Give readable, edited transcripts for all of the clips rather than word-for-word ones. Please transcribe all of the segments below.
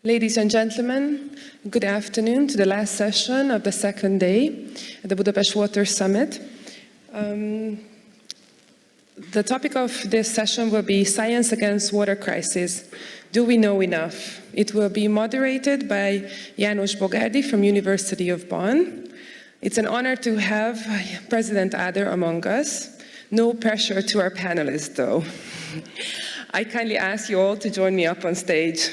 Ladies and gentlemen, good afternoon to the last session of the second day at the Budapest Water Summit. The topic of this session will be Science Against Water Crisis. Do we know enough? It will be moderated by János Bogardi from University of Bonn. It's an honor to have President Ader among us. No pressure to our panelists, though. I kindly ask you all to join me up on stage.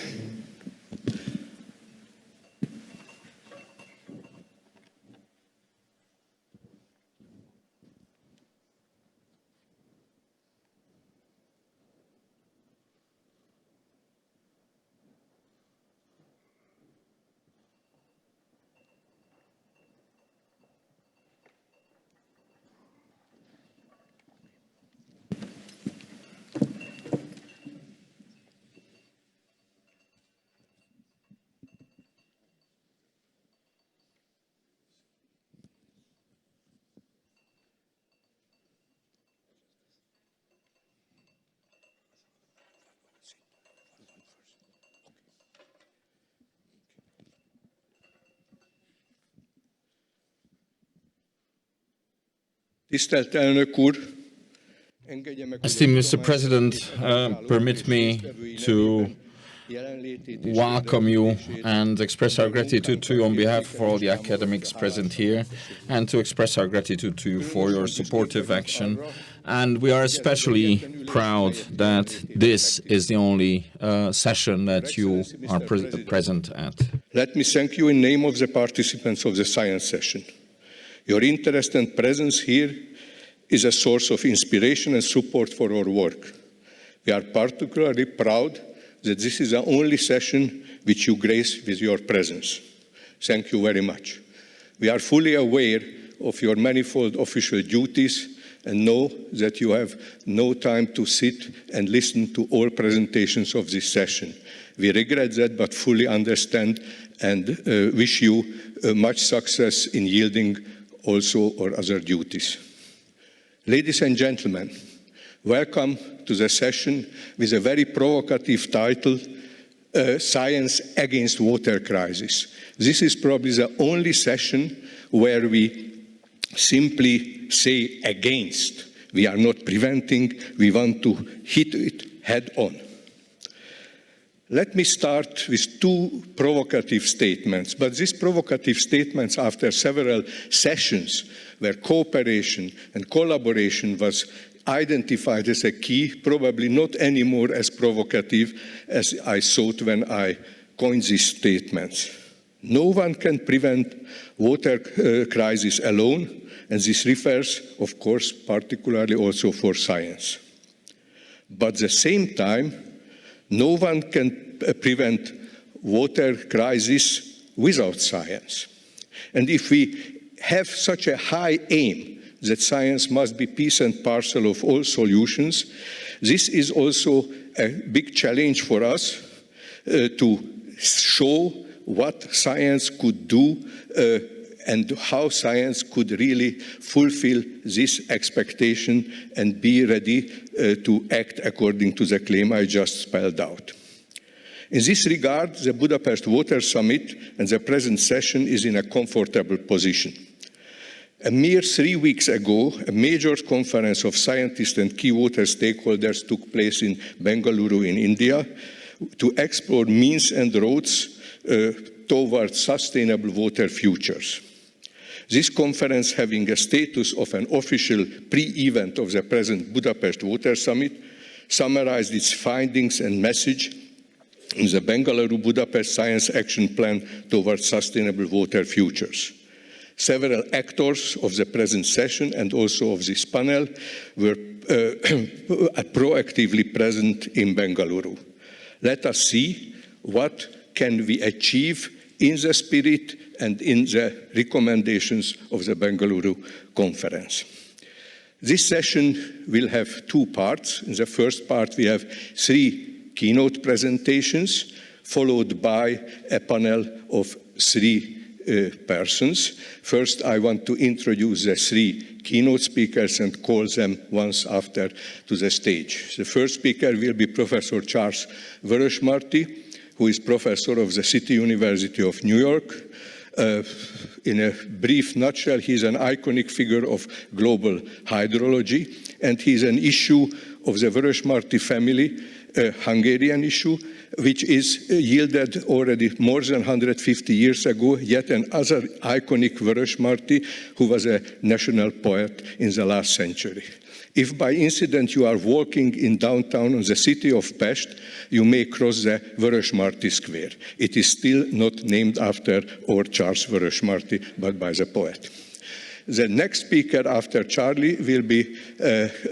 Tisztelt elnök úr, Esteemed Mr. President, permit me to welcome you and express our gratitude to you on behalf of all the academics present here, and to express our gratitude to you for your supportive action. And we are especially proud that this is the only session that you are present at. Let me thank you in name of the participants of the science session. Your interest and presence here is a source of inspiration and support for our work. We are particularly proud that this is the only session which you grace with your presence. Thank you very much. We are fully aware of your manifold official duties and know that you have no time to sit and listen to all presentations of this session. We regret that, but fully understand and wish you much success in yielding also our other duties. Ladies and gentlemen, welcome to the session with a very provocative title, Science Against Water Crisis. This is probably the only session where we simply say against. We are not preventing, we want to hit it head on. Let me start with two provocative statements, but these provocative statements after several sessions where cooperation and collaboration was identified as a key, probably not anymore as provocative as I thought when I coined these statements. No one can prevent water crisis alone, and this refers, of course, particularly also for science. But at the same time, no one can prevent water crisis without science. And if we have such a high aim that science must be piece and parcel of all solutions, this is also a big challenge for us to show what science could do and how science could really fulfill this expectation and be ready to act according to the claim I just spelled out. In this regard, the Budapest Water Summit and the present session is in a comfortable position. A mere 3 weeks ago, a major conference of scientists and key water stakeholders took place in Bengaluru in India to explore means and roads towards sustainable water futures. This conference, having a status of an official pre-event of the present Budapest Water Summit, summarized its findings and message in the Bengaluru-Budapest Science Action Plan towards sustainable water futures. Several actors of the present session and also of this panel were proactively present in Bengaluru. Let us see what can we achieve in the spirit and in the recommendations of the Bengaluru conference. This session will have two parts. In the first part, we have 3 keynote presentations, followed by a panel of 3 persons. First, I want to introduce the 3 keynote speakers and call them once after to the stage. The first speaker will be Professor Charles Vörösmarty, who is professor of the City University of New York. In a brief nutshell, he's an iconic figure of global hydrology, and he's an issue of the Vörösmarty family, a Hungarian issue, which is yielded already more than 150 years ago, yet another iconic Vörösmarty who was a national poet in the last century. If by incident you are walking in downtown in the city of Pest, you may cross the Vörösmarty Square. It is still not named after or Charles Vörösmarty, but by the poet. The next speaker after Charlie will be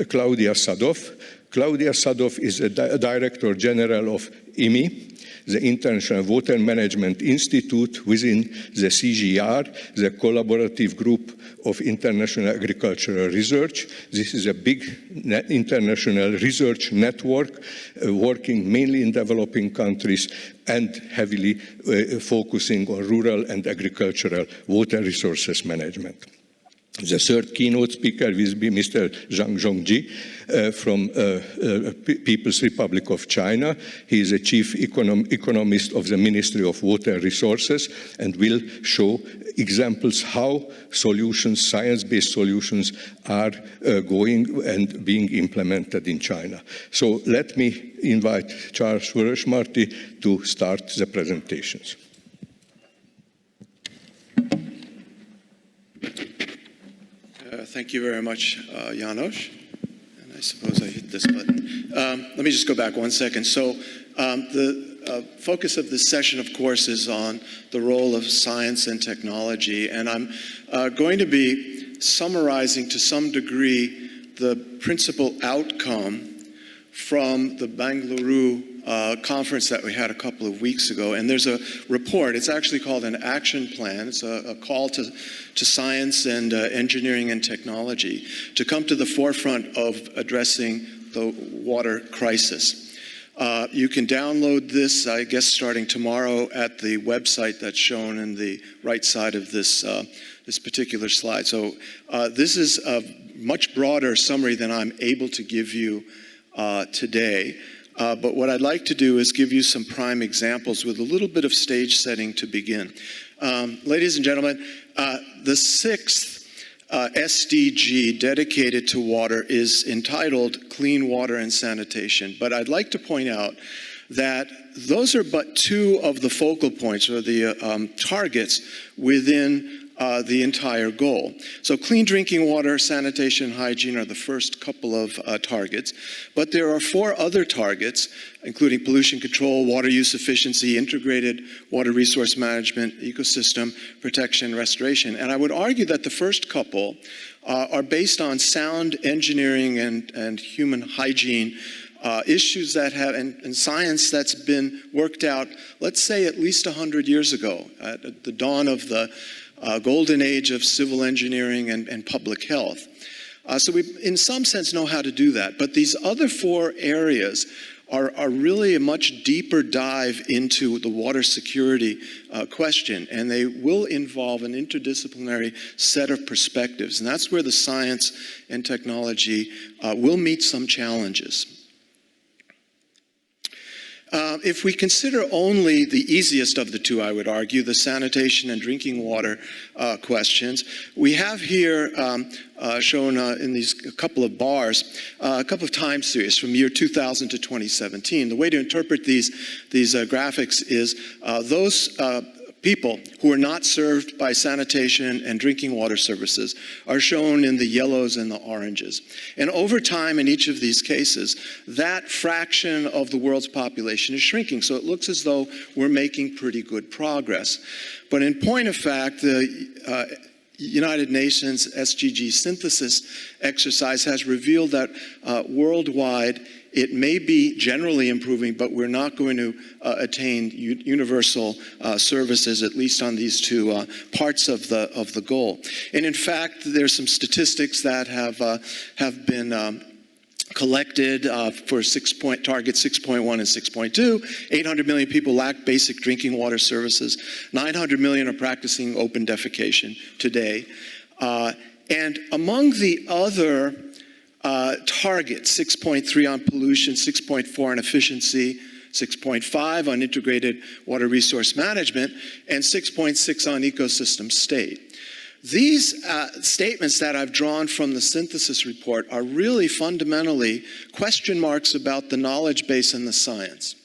Claudia Sadov. Claudia Sadov is the Director General of IMI, the International Water Management Institute within the CGR, the Collaborative Group of International Agricultural Research. This is a big international research network working mainly in developing countries and heavily focusing on rural and agricultural water resources management. The third keynote speaker will be Mr. Zhang Zhongji from People's Republic of China. He is a chief economist of the Ministry of Water Resources and will show examples how solutions, science-based solutions, are going and being implemented in China. So let me invite Charles Vörösmarty to start the presentations. Thank you very much, János. And I suppose I hit this button. Let me just go back 1 second. So the focus of this session, of course, is on the role of science and technology. And I'm going to be summarizing to some degree the principal outcome from the Bangalore conference that we had a couple of weeks ago. And there's a report. It's actually called an action plan. It's a call to science and engineering and technology to come to the forefront of addressing the water crisis. You can download this, I guess, starting tomorrow at the website that's shown in the right side of this, this particular slide. So this is a much broader summary than I'm able to give you today. But what I'd like to do is give you some prime examples with a little bit of stage setting to begin. Ladies and gentlemen, the sixth SDG dedicated to water is entitled Clean Water and Sanitation. But I'd like to point out that those are but two of the focal points or the targets within the entire goal. So clean drinking water, sanitation, hygiene are the first couple of targets. But there are 4 other targets, including pollution control, water use efficiency, integrated water resource management, ecosystem protection, restoration. And I would argue that the first couple are based on sound engineering and human hygiene issues that have, and science that's been worked out, let's say at least 100 years ago, at the dawn of the golden age of civil engineering and public health. So we, in some sense, know how to do that. But these other 4 areas are really a much deeper dive into the water security question, and they will involve an interdisciplinary set of perspectives. And that's where the science and technology will meet some challenges. If we consider only the easiest of the two, I would argue, the sanitation and drinking water questions, we have here shown in these couple of bars a couple of time series from year 2000 to 2017. The way to interpret these graphics is those people who are not served by sanitation and drinking water services are shown in the yellows and the oranges. And over time in each of these cases, that fraction of the world's population is shrinking. So it looks as though we're making pretty good progress. But in point of fact, the United Nations SDG synthesis exercise has revealed that worldwide it may be generally improving, but we're not going to attain universal services, at least on these 2 parts of the goal. And in fact, there's some statistics that have been collected for target 6.1 and 6.2. 800 million people lack basic drinking water services. 900 million are practicing open defecation today. And among the other targets, 6.3 on pollution, 6.4 on efficiency, 6.5 on integrated water resource management, and 6.6 on ecosystem state. These statements that I've drawn from the synthesis report are really fundamentally question marks about the knowledge base and the science.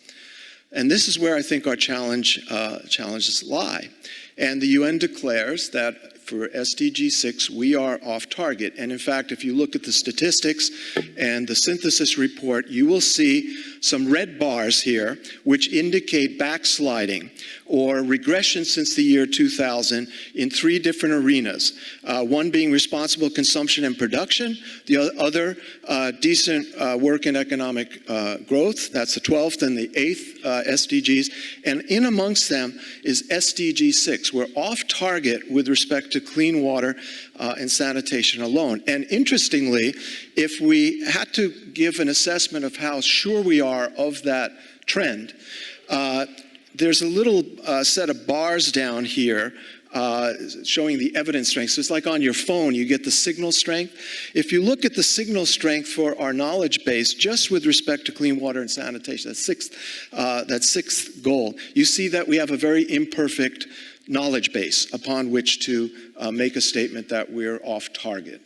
And this is where I think our challenges lie. And the UN declares that for SDG 6, we are off target. And in fact, if you look at the statistics and the synthesis report, you will see some red bars here, which indicate backsliding or regression since the year 2000 in 3 different arenas. One being responsible consumption and production, the other decent work and economic growth, that's the 12th and the 8th SDGs, and in amongst them is SDG 6. We're off target with respect to clean water and sanitation alone. And interestingly, if we had to give an assessment of how sure we are of that trend, there's a little set of bars down here showing the evidence strength. So it's like on your phone, you get the signal strength. If you look at the signal strength for our knowledge base, just with respect to clean water and sanitation, that sixth goal, you see that we have a very imperfect knowledge base upon which to make a statement that we're off target.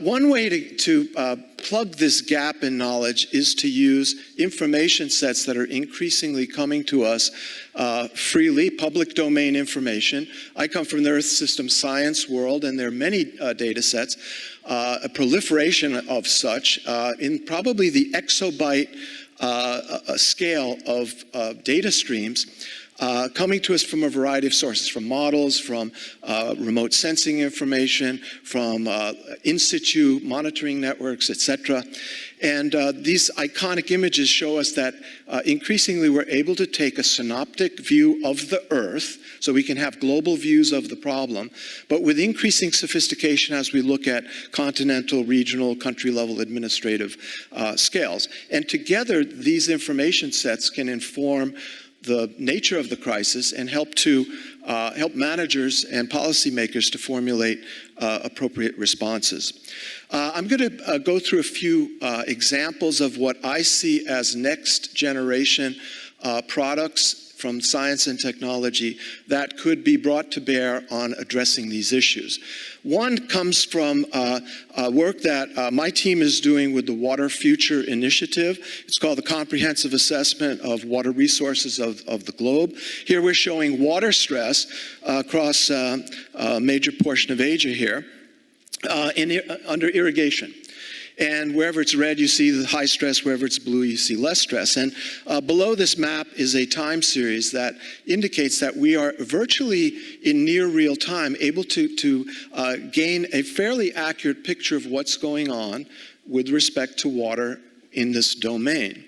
One way to plug this gap in knowledge is to use information sets that are increasingly coming to us freely, public domain information. I come from the Earth System Science world, and there are many data sets, a proliferation of such in probably the exobyte scale of data streams. Coming to us from a variety of sources, from models, from remote sensing information, from in situ monitoring networks, etc. And these iconic images show us that increasingly we're able to take a synoptic view of the Earth, so we can have global views of the problem, but with increasing sophistication as we look at continental, regional, country-level administrative scales. And together, these information sets can inform the nature of the crisis and help managers and policymakers to formulate appropriate responses. I'm going to go through a few examples of what I see as next generation products from science and technology that could be brought to bear on addressing these issues. One comes from work that my team is doing with the Water Future Initiative. It's called the Comprehensive Assessment of Water Resources of the Globe. Here we're showing water stress across a major portion of Asia here under irrigation. And wherever it's red, you see the high stress. Wherever it's blue, you see less stress. And below this map is a time series that indicates that we are virtually in near real time able to gain a fairly accurate picture of what's going on with respect to water in this domain.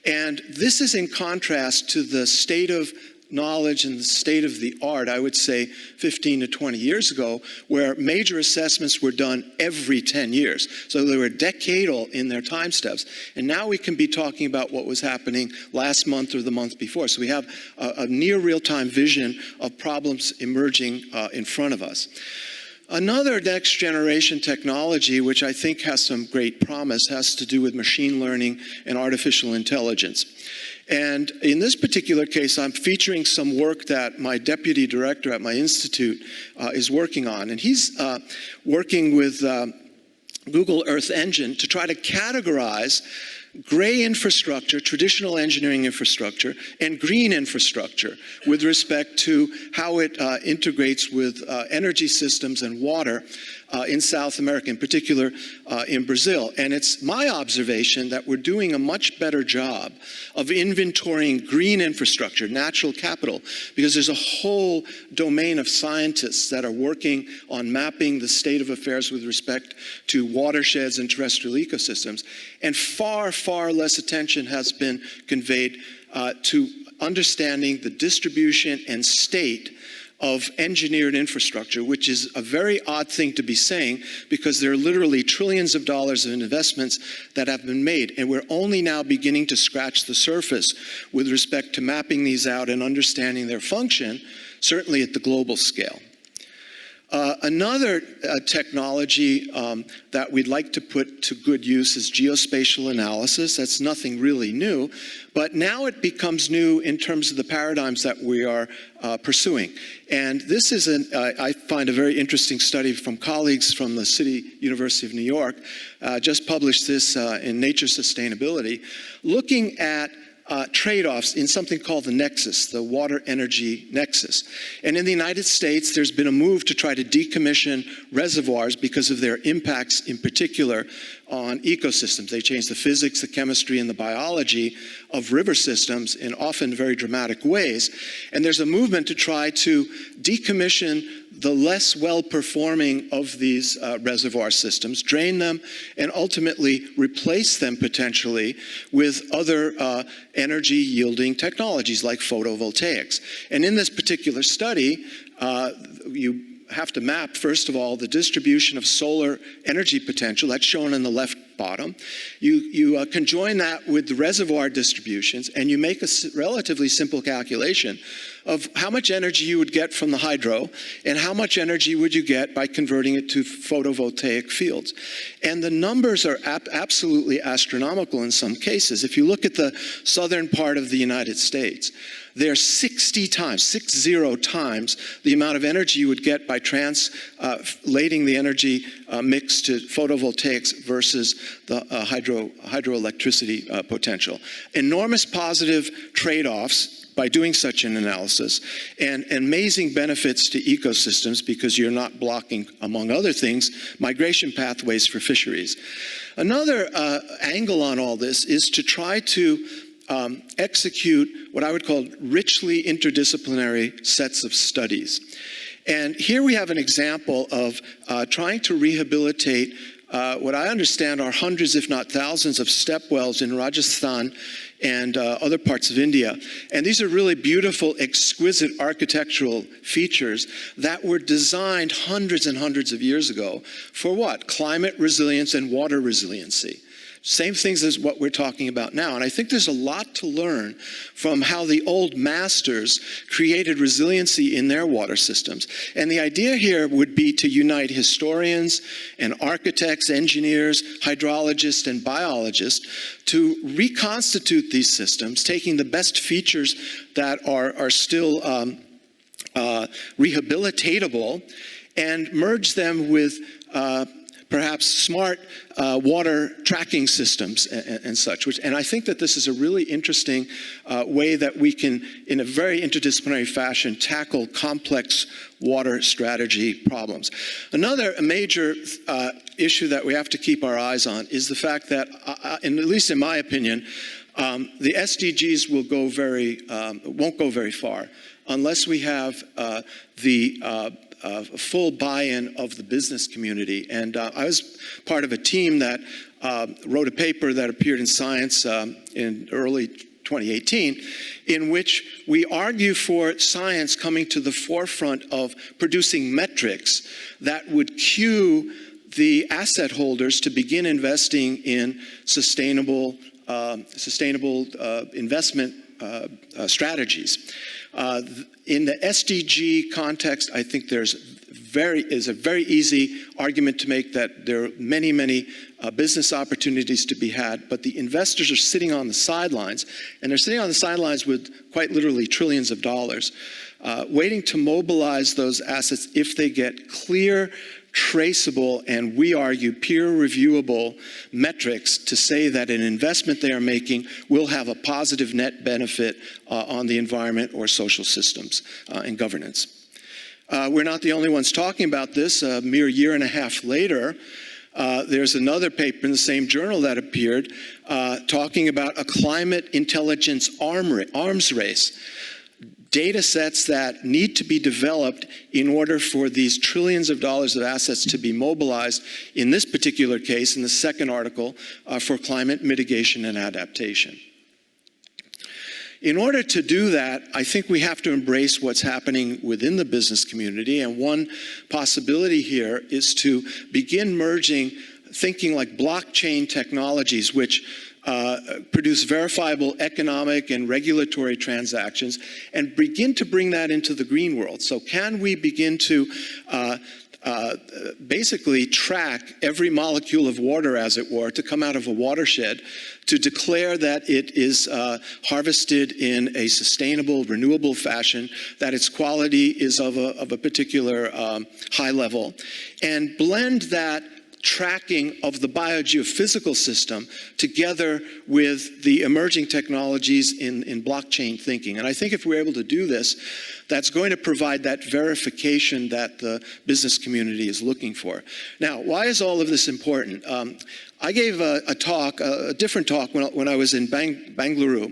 And this is in contrast to the state of knowledge and the state of the art, I would say 15 to 20 years ago, where major assessments were done every 10 years. So they were decadal in their time steps. And now we can be talking about what was happening last month or the month before. So we have a near real-time vision of problems emerging in front of us. Another next generation technology, which I think has some great promise, has to do with machine learning and artificial intelligence. And in this particular case, I'm featuring some work that my deputy director at my institute is working on. And he's working with Google Earth Engine to try to categorize gray infrastructure, traditional engineering infrastructure, and green infrastructure with respect to how it integrates with energy systems and water in South America, in particular in Brazil. And it's my observation that we're doing a much better job of inventorying green infrastructure, natural capital, because there's a whole domain of scientists that are working on mapping the state of affairs with respect to watersheds and terrestrial ecosystems. And far, far less attention has been conveyed to understanding the distribution and state of engineered infrastructure, which is a very odd thing to be saying because there are literally trillions of dollars of investments that have been made, and we're only now beginning to scratch the surface with respect to mapping these out and understanding their function, certainly at the global scale. Another technology that we'd like to put to good use is geospatial analysis. That's nothing really new, but now it becomes new in terms of the paradigms that we are pursuing. And this is, I find, a very interesting study from colleagues from the University of New York, just published this in Nature Sustainability, looking at trade-offs in something called the nexus, the water-energy nexus. And in the United States, there's been a move to try to decommission reservoirs because of their impacts, in particular, on ecosystems. They change the physics, the chemistry, and the biology of river systems in often very dramatic ways. And there's a movement to try to decommission the less well-performing of these reservoir systems, drain them, and ultimately replace them potentially with other energy-yielding technologies like photovoltaics. And in this particular study, you have to map, first of all, the distribution of solar energy potential. That's shown in the left bottom. You conjoin that with the reservoir distributions, and you make a relatively simple calculation of how much energy you would get from the hydro and how much energy would you get by converting it to photovoltaic fields. And the numbers are absolutely astronomical in some cases. If you look at the southern part of the United States, they're 60 times the amount of energy you would get by translating the energy mix to photovoltaics versus the hydroelectricity potential. Enormous positive trade-offs by doing such an analysis, and amazing benefits to ecosystems because you're not blocking, among other things, migration pathways for fisheries. Another angle on all this is to try to execute what I would call richly interdisciplinary sets of studies. And here we have an example of trying to rehabilitate what I understand are hundreds, if not thousands, of step wells in Rajasthan and other parts of India. And these are really beautiful, exquisite architectural features that were designed hundreds and hundreds of years ago for what? Climate resilience and water resiliency. Same things as what we're talking about now. And I think there's a lot to learn from how the old masters created resiliency in their water systems. And the idea here would be to unite historians and architects, engineers, hydrologists, and biologists to reconstitute these systems, taking the best features that are still rehabilitatable and merge them with perhaps smart water tracking systems and such. And I think that this is a really interesting way that we can, in a very interdisciplinary fashion, tackle complex water strategy problems. Another major issue that we have to keep our eyes on is the fact that, at least in my opinion, the SDGs will won't go very far unless we have the full buy-in of the business community. And I was part of a team that wrote a paper that appeared in Science in early 2018, in which we argue for science coming to the forefront of producing metrics that would cue the asset holders to begin investing in sustainable investment strategies. In the SDG context, I think there's a very easy argument to make that there are many, many business opportunities to be had, but the investors are sitting on the sidelines, and they're sitting on the sidelines with quite literally trillions of dollars, waiting to mobilize those assets if they get clear, traceable, and we argue peer-reviewable metrics to say that an investment they are making will have a positive net benefit on the environment or social systems and governance. We're not the only ones talking about this. A mere year and a half later, there's another paper in the same journal that appeared talking about a climate intelligence arms race. Data sets that need to be developed in order for these trillions of dollars of assets to be mobilized, in this particular case, in the second article, for climate mitigation and adaptation. In order to do that, I think we have to embrace what's happening within the business community, and one possibility here is to begin merging thinking like blockchain technologies, which produce verifiable economic and regulatory transactions, and begin to bring that into the green world. So can we begin to basically track every molecule of water, as it were, to come out of a watershed, to declare that it is harvested in a sustainable, renewable fashion, that its quality is of a particular high level, and blend that tracking of the biogeophysical system together with the emerging technologies in blockchain thinking. And I think if we're able to do this, that's going to provide that verification that the business community is looking for. Now, why is all of this important? I gave a talk, a different talk when I was in Bangalore,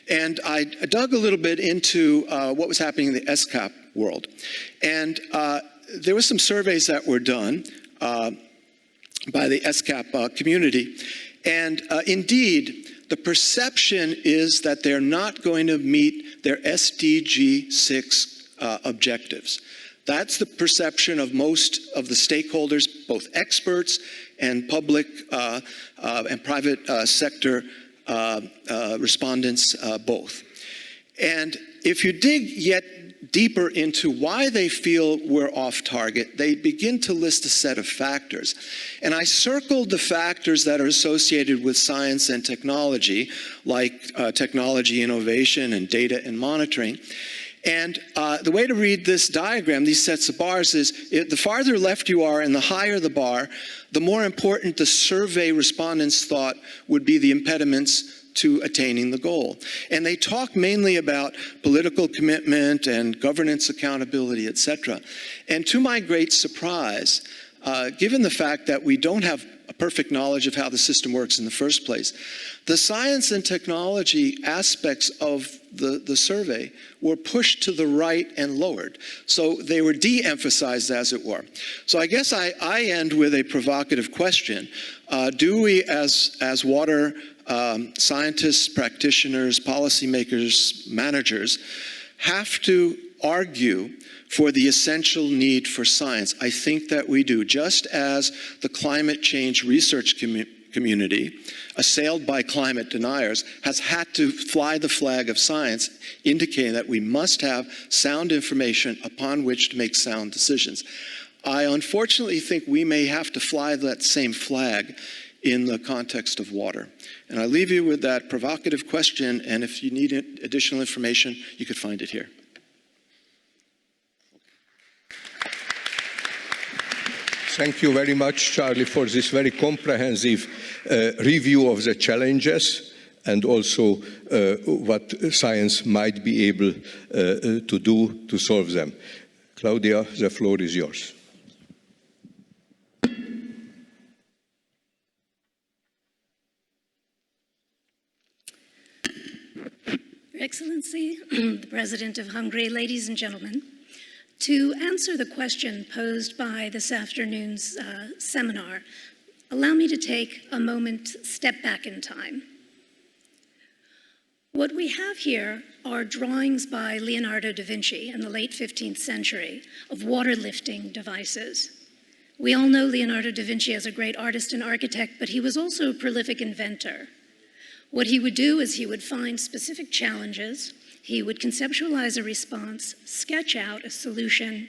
and I dug a little bit into what was happening in the SCAP world. And there were some surveys that were done by the SCAP community. And indeed, the perception is that they're not going to meet their SDG 6 objectives. That's the perception of most of the stakeholders, both experts and public and private sector respondents both. And if you dig yet deeper into why they feel we're off target, they begin to list a set of factors. And I circled the factors that are associated with science and technology, like technology innovation and data and monitoring. And the way to read this diagram, these sets of bars, is the farther left you are and the higher the bar, the more important the survey respondents thought would be the impediments to attaining the goal. And they talk mainly about political commitment and governance accountability, etc. And to my great surprise, given the fact that we don't have a perfect knowledge of how the system works in the first place, the science and technology aspects of the survey were pushed to the right and lowered. So they were de-emphasized, as it were. So I guess I end with a provocative question. Do we, as water scientists, practitioners, policymakers, managers, have to argue for the essential need for science? I think that we do. Just as the climate change research community, assailed by climate deniers, has had to fly the flag of science, indicating that we must have sound information upon which to make sound decisions. I unfortunately think we may have to fly that same flag in the context of water. And I leave you with that provocative question, and if you need additional information, you could find it here. Thank you very much, Charlie, for this very comprehensive review of the challenges and also what science might be able to do to solve them. Claudia, the floor is yours. Your Excellency, the President of Hungary, ladies and gentlemen, to answer the question posed by this afternoon's seminar, allow me to take a moment, step back in time. What we have here are drawings by Leonardo da Vinci in the late 15th century of water-lifting devices. We all know Leonardo da Vinci as a great artist and architect, but he was also a prolific inventor. What he would do is he would find specific challenges, he would conceptualize a response, sketch out a solution,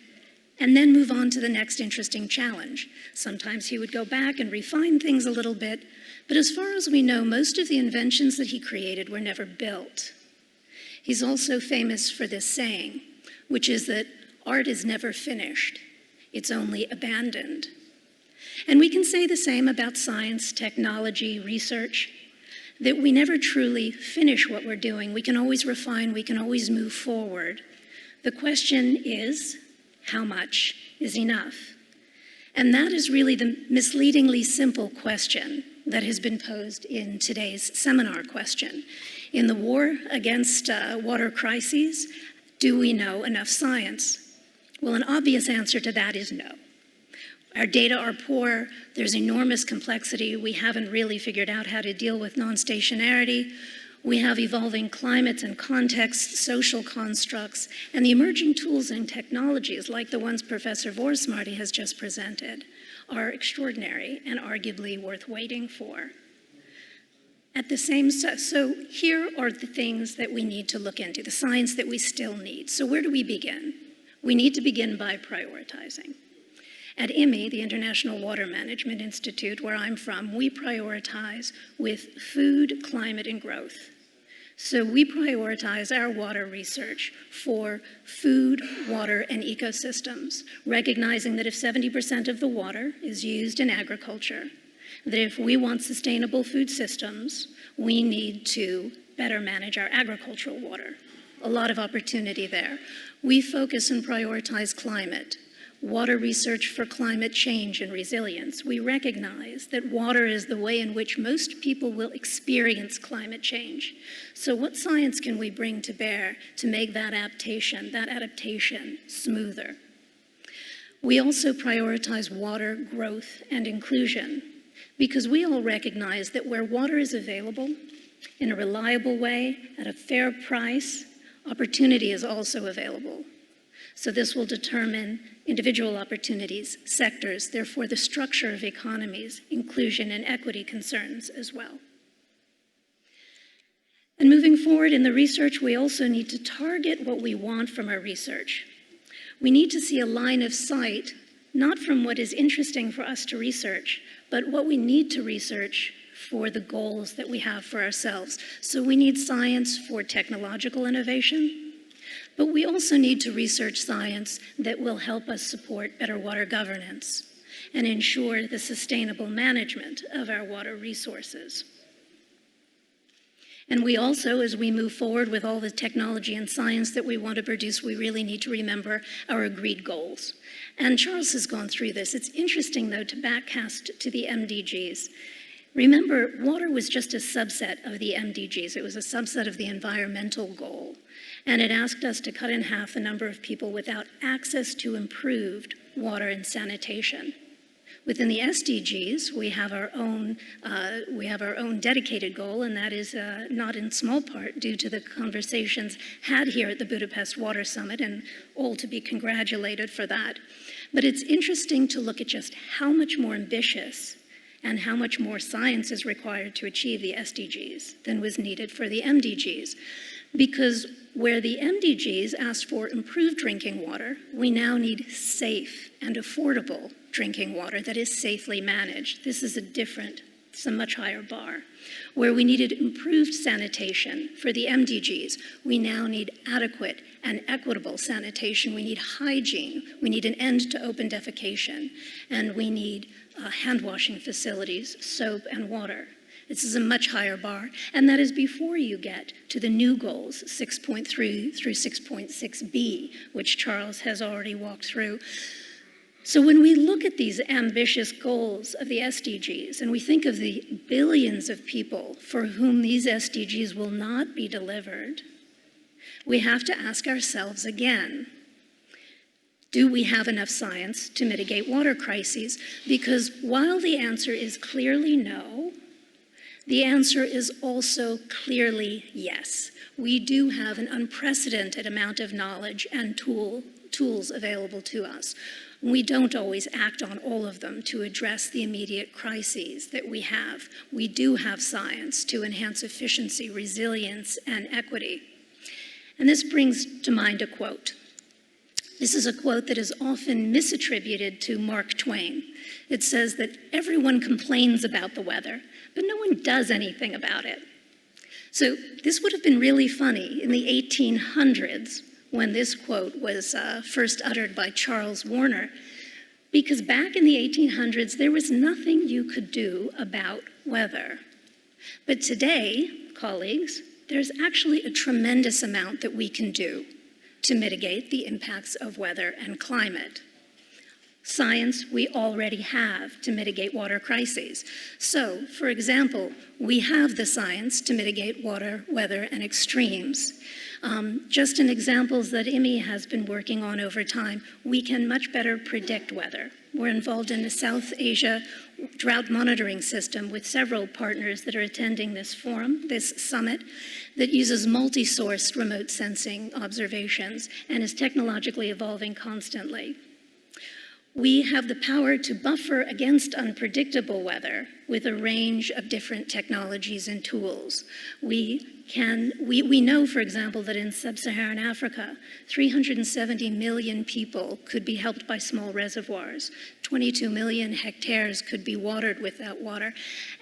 and then move on to the next interesting challenge. Sometimes he would go back and refine things a little bit, but as far as we know, most of the inventions that he created were never built. He's also famous for this saying, which is that art is never finished, it's only abandoned. And we can say the same about science, technology, research, that we never truly finish what we're doing. We can always refine, we can always move forward. The question is, how much is enough? And that is really the misleadingly simple question that has been posed in today's seminar question. In the war against water crises, do we know enough science? Well, an obvious answer to that is no. Our data are poor, there's enormous complexity, we haven't really figured out how to deal with non-stationarity, we have evolving climates and contexts, social constructs, and the emerging tools and technologies like the ones Professor Vorsmarty has just presented are extraordinary and arguably worth waiting for. So here are the things that we need to look into, the science that we still need. So where do we begin? We need to begin by prioritizing. At IMI, the International Water Management Institute, where I'm from, we prioritize with food, climate, and growth. So we prioritize our water research for food, water, and ecosystems, recognizing that if 70% of the water is used in agriculture, that if we want sustainable food systems, we need to better manage our agricultural water. A lot of opportunity there. We focus and prioritize climate. Water research for climate change and resilience. We recognize that water is the way in which most people will experience climate change. So what science can we bring to bear to make that adaptation smoother? We also prioritize water growth and inclusion because we all recognize that where water is available in a reliable way at a fair price, opportunity is also available. So this will determine individual opportunities, sectors, therefore the structure of economies, inclusion and equity concerns as well. And moving forward in the research, we also need to target what we want from our research. We need to see a line of sight, not from what is interesting for us to research, but what we need to research for the goals that we have for ourselves. So we need science for technological innovation, but we also need to research science that will help us support better water governance and ensure the sustainable management of our water resources. And we also, as we move forward with all the technology and science that we want to produce, we really need to remember our agreed goals. And Charles has gone through this. It's interesting, though, to backcast to the MDGs. Remember, water was just a subset of the MDGs. It was a subset of the environmental goal. And it asked us to cut in half the number of people without access to improved water and sanitation. Within the SDGs, we have our own dedicated goal, and that is not in small part due to the conversations had here at the Budapest Water Summit, and all to be congratulated for that. But it's interesting to look at just how much more ambitious and how much more science is required to achieve the SDGs than was needed for the MDGs. Because where the MDGs asked for improved drinking water, we now need safe and affordable drinking water that is safely managed. This is it's a much higher bar. Where we needed improved sanitation for the MDGs, we now need adequate and equitable sanitation. We need hygiene. We need an end to open defecation. And we need hand washing facilities, soap, and water. This is a much higher bar, and that is before you get to the new goals, 6.3 through 6.6b, which Charles has already walked through. So when we look at these ambitious goals of the SDGs, and we think of the billions of people for whom these SDGs will not be delivered, we have to ask ourselves again, do we have enough science to mitigate water crises? Because while the answer is clearly no, the answer is also clearly yes. We do have an unprecedented amount of knowledge and tools available to us. We don't always act on all of them to address the immediate crises that we have. We do have science to enhance efficiency, resilience, and equity. And this brings to mind a quote. This is a quote that is often misattributed to Mark Twain. It says that everyone complains about the weather, but no one does anything about it. So this would have been really funny in the 1800s when this quote was first uttered by Charles Warner, because back in the 1800s, there was nothing you could do about weather. But today, colleagues, there's actually a tremendous amount that we can do to mitigate the impacts of weather and climate. Science we already have to mitigate water crises. So, for example, we have the science to mitigate water, weather, and extremes. Just in examples that IMI has been working on over time, we can much better predict weather. We're involved in the South Asia drought monitoring system with several partners that are attending this forum, this summit, that uses multi-sourced remote sensing observations and is technologically evolving constantly. We have the power to buffer against unpredictable weather with a range of different technologies and tools. We know, for example, that in sub-Saharan Africa, 370 million people could be helped by small reservoirs. 22 million hectares could be watered with that water.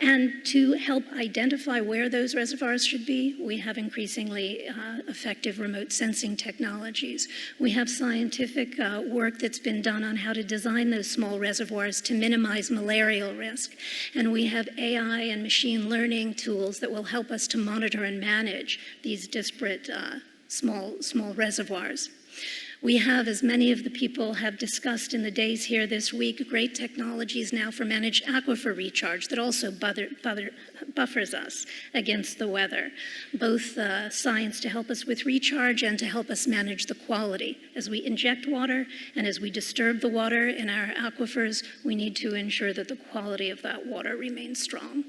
And to help identify where those reservoirs should be, we have increasingly effective remote sensing technologies. We have scientific work that's been done on how to design those small reservoirs to minimize malarial risk. And we have AI and machine learning tools that will help us to monitor and manage these disparate small reservoirs. We have, as many of the people have discussed in the days here this week, great technologies now for managed aquifer recharge that also buffers us against the weather. Both science to help us with recharge and to help us manage the quality. As we inject water and as we disturb the water in our aquifers, we need to ensure that the quality of that water remains strong.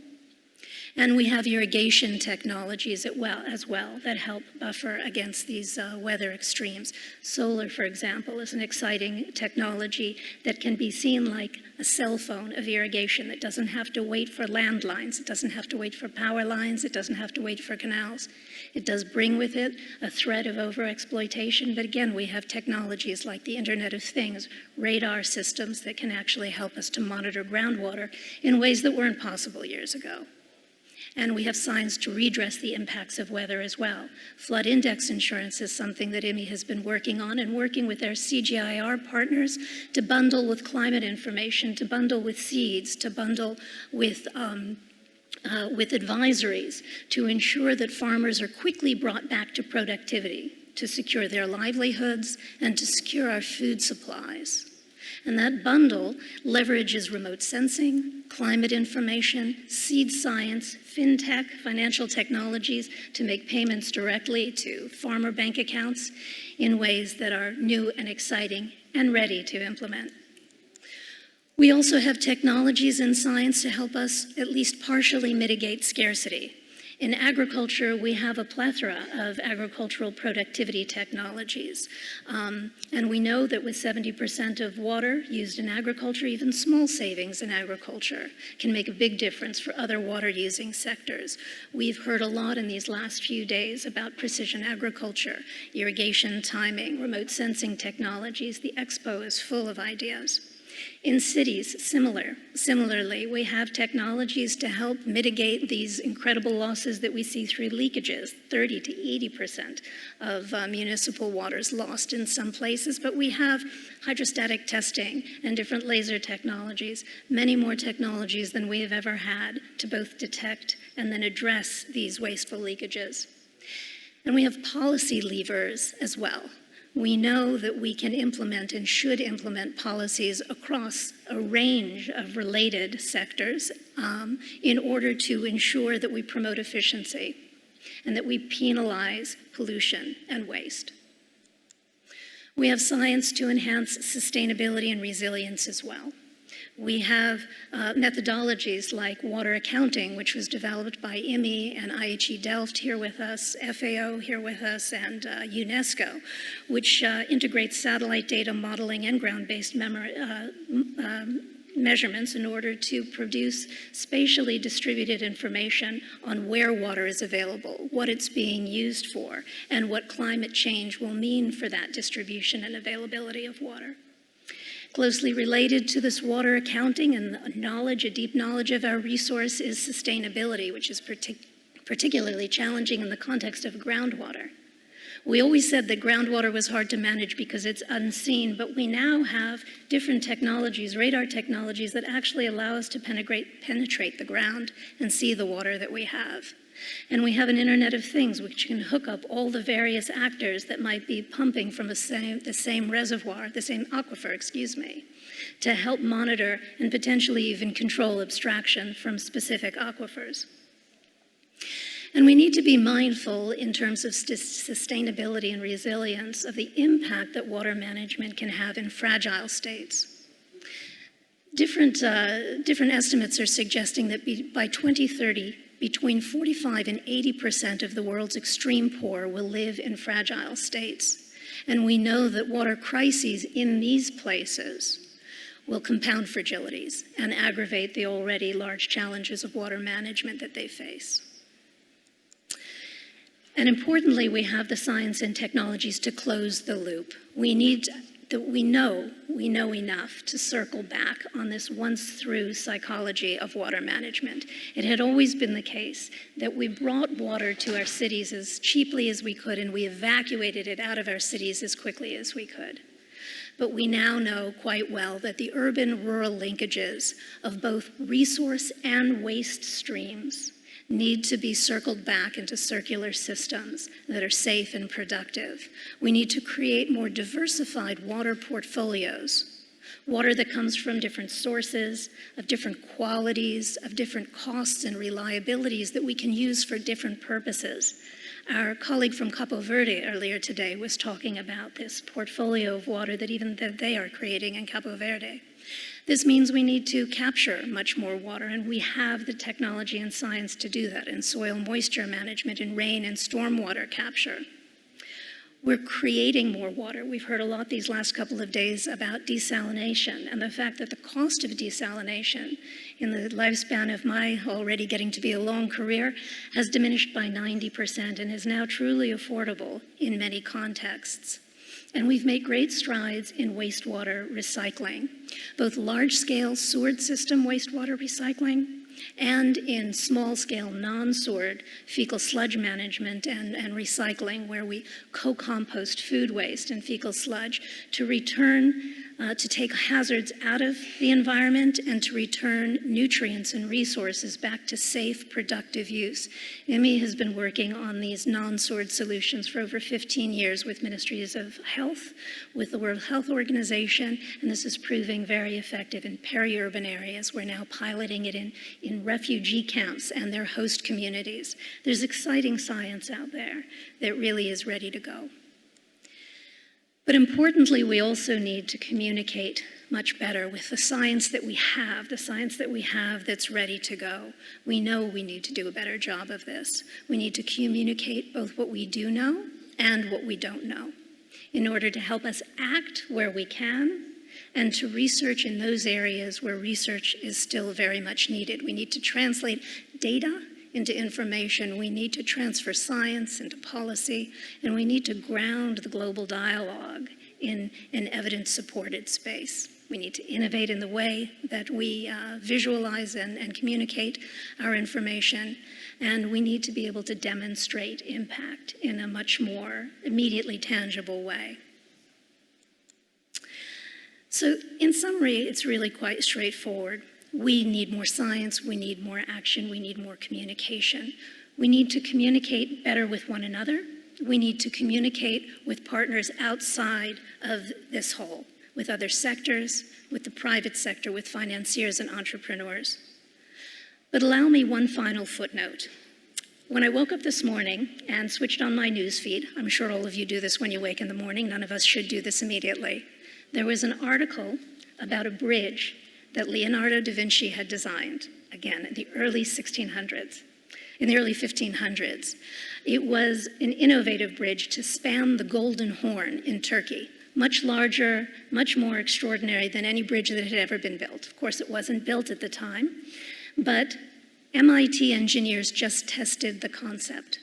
And we have irrigation technologies as well that help buffer against these weather extremes. Solar, for example, is an exciting technology that can be seen like a cell phone of irrigation. It doesn't have to wait for landlines. It doesn't have to wait for power lines. It doesn't have to wait for canals. It does bring with it a threat of overexploitation. But again, we have technologies like the Internet of Things, radar systems that can actually help us to monitor groundwater in ways that weren't possible years ago. And we have science to redress the impacts of weather as well. Flood index insurance is something that IMI has been working on and working with their CGIAR partners to bundle with climate information, to bundle with seeds, to bundle with advisories to ensure that farmers are quickly brought back to productivity, to secure their livelihoods and to secure our food supplies. And that bundle leverages remote sensing, climate information, seed science, fintech, financial technologies to make payments directly to farmer bank accounts in ways that are new and exciting and ready to implement. We also have technologies and science to help us at least partially mitigate scarcity. In agriculture, we have a plethora of agricultural productivity technologies. And we know that with 70% of water used in agriculture, even small savings in agriculture can make a big difference for other water-using sectors. We've heard a lot in these last few days about precision agriculture, irrigation timing, remote sensing technologies. The expo is full of ideas. In cities, similarly, we have technologies to help mitigate these incredible losses that we see through leakages, 30 to 80% of municipal waters lost in some places, but we have hydrostatic testing and different laser technologies, many more technologies than we have ever had to both detect and then address these wasteful leakages. And we have policy levers as well. We know that we can implement and should implement policies across a range of related sectors in order to ensure that we promote efficiency and that we penalize pollution and waste. We have science to enhance sustainability and resilience as well. We have methodologies like water accounting, which was developed by IMI and IHE Delft here with us, FAO here with us, and UNESCO, which integrates satellite data modeling and ground-based measurements in order to produce spatially distributed information on where water is available, what it's being used for, and what climate change will mean for that distribution and availability of water. Closely related to this water accounting and knowledge, a deep knowledge of our resource, is sustainability, which is particularly challenging in the context of groundwater. We always said that groundwater was hard to manage because it's unseen, but we now have different technologies, radar technologies, that actually allow us to penetrate the ground and see the water that we have. And we have an Internet of Things, which can hook up all the various actors that might be pumping from the same reservoir, the same aquifer, to help monitor and potentially even control abstraction from specific aquifers. And we need to be mindful in terms of sustainability and resilience of the impact that water management can have in fragile states. Different estimates are suggesting that by 2030, between 45 and 80% of the world's extreme poor will live in fragile states. And we know that water crises in these places will compound fragilities and aggravate the already large challenges of water management that they face. And importantly, we have the science and technologies to close the loop. We know enough to circle back on this once-through psychology of water management. It had always been the case that we brought water to our cities as cheaply as we could, and we evacuated it out of our cities as quickly as we could. But we now know quite well that the urban-rural linkages of both resource and waste streams need to be circled back into circular systems that are safe and productive. We need to create more diversified water portfolios, water that comes from different sources, of different qualities, of different costs and reliabilities that we can use for different purposes. Our colleague from Capo Verde earlier today was talking about this portfolio of water that they are creating in Capo Verde. This means we need to capture much more water, and we have the technology and science to do that in soil moisture management, in rain and stormwater capture. We're creating more water. We've heard a lot these last couple of days about desalination and the fact that the cost of desalination in the lifespan of my already getting to be a long career has diminished by 90% and is now truly affordable in many contexts. And we've made great strides in wastewater recycling, both large-scale sewered system wastewater recycling and in small-scale non-sewered fecal sludge management and recycling, where we co-compost food waste and fecal sludge to return, to take hazards out of the environment and to return nutrients and resources back to safe, productive use. IMI has been working on these non-sewered solutions for over 15 years with Ministries of Health, with the World Health Organization, and this is proving very effective in peri-urban areas. We're now piloting it in refugee camps and their host communities. There's exciting science out there that really is ready to go. But importantly, we also need to communicate much better with the science that we have that's ready to go. We know we need to do a better job of this. We need to communicate both what we do know and what we don't know in order to help us act where we can and to research in those areas where research is still very much needed. We need to translate data into information. We need to transfer science into policy, and we need to ground the global dialogue in an evidence-supported space. We need to innovate in the way that we visualize and communicate our information, and we need to be able to demonstrate impact in a much more immediately tangible way. So in summary, it's really quite straightforward. We need more science, we need more action, we need more communication. We need to communicate better with one another. We need to communicate with partners outside of this whole, with other sectors, with the private sector, with financiers and entrepreneurs. But allow me one final footnote. When I woke up this morning and switched on my news feed, I'm sure all of you do this when you wake in the morning, none of us should do this immediately, there was an article about a bridge that Leonardo da Vinci had designed, again, in the early 1500s. It was an innovative bridge to span the Golden Horn in Turkey, much larger, much more extraordinary than any bridge that had ever been built. Of course, it wasn't built at the time, but MIT engineers just tested the concept.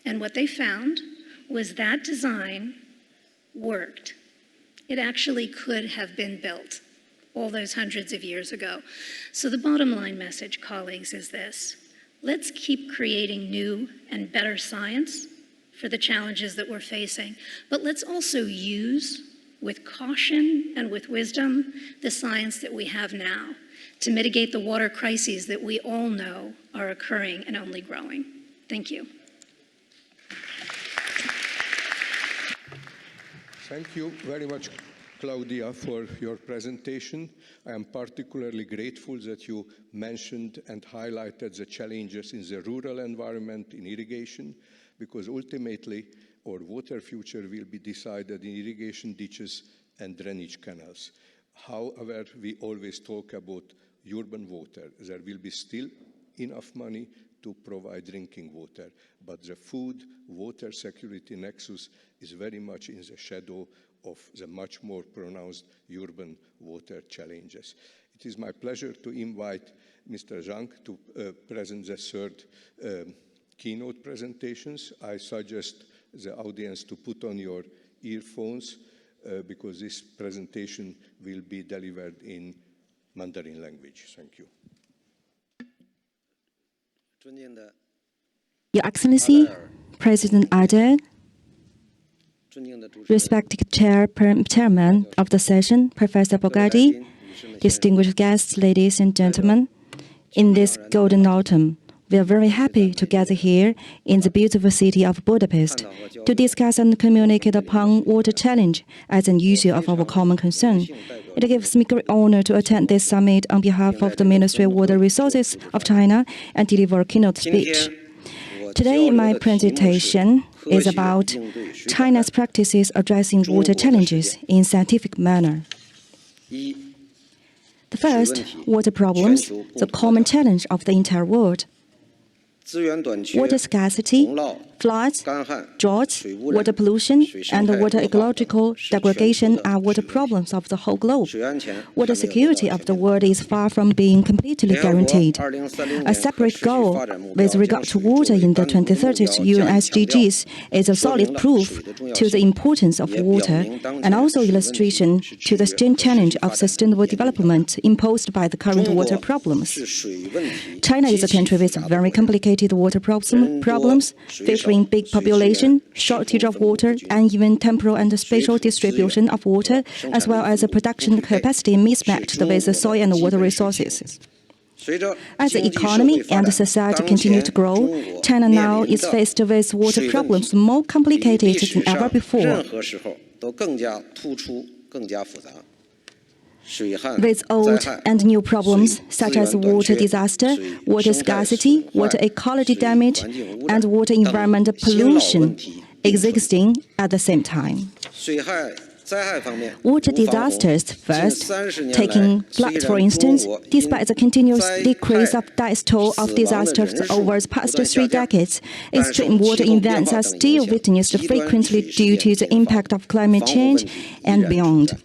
And what they found was that design worked. It actually could have been built all those hundreds of years ago. So the bottom line message, colleagues, is this. Let's keep creating new and better science for the challenges that we're facing, but let's also use, with caution and with wisdom, the science that we have now to mitigate the water crises that we all know are occurring and only growing. Thank you. Thank you very much, Claudia, for your presentation. I am particularly grateful that you mentioned and highlighted the challenges in the rural environment in irrigation, because ultimately our water future will be decided in irrigation ditches and drainage canals. However, we always talk about urban water. There will be still enough money to provide drinking water. But the food, water security nexus is very much in the shadow of the much more pronounced urban water challenges. It is my pleasure to invite Mr. Zhang to present the third keynote presentations. I suggest the audience to put on your earphones because this presentation will be delivered in Mandarin language. Thank you. Your Excellency, President Ardern, respected chairman of the session, Professor Bogardi, distinguished guests, ladies and gentlemen, in this golden autumn, we are very happy to gather here in the beautiful city of Budapest to discuss and communicate upon water challenge as an issue of our common concern. It gives me great honor to attend this summit on behalf of the Ministry of Water Resources of China and deliver a keynote speech. Today, my presentation is about China's practices addressing water challenges in a scientific manner. The first, water problems, the common challenge of the entire world. Water scarcity, floods, droughts, water pollution, and water ecological degradation are water problems of the whole globe. Water security of the world is far from being completely guaranteed. A separate goal with regard to water in the 2030 UN SDGs is a solid proof to the importance of water and also illustration to the challenge of sustainable development imposed by the current water problems. China is a country with very complicated water problems, featuring big population, shortage of water, uneven temporal and spatial distribution of water, as well as a production capacity mismatched with the soil and water resources. As the economy and society continue to grow, China now is faced with water problems more complicated than ever before. With old and new problems such as water disaster, water scarcity, water ecology damage, and water environmental pollution existing at the same time. Water disasters first, taking floods for instance, despite the continuous decrease of death toll of disasters over the past 3 decades, extreme water events are still witnessed frequently due to the impact of climate change and beyond.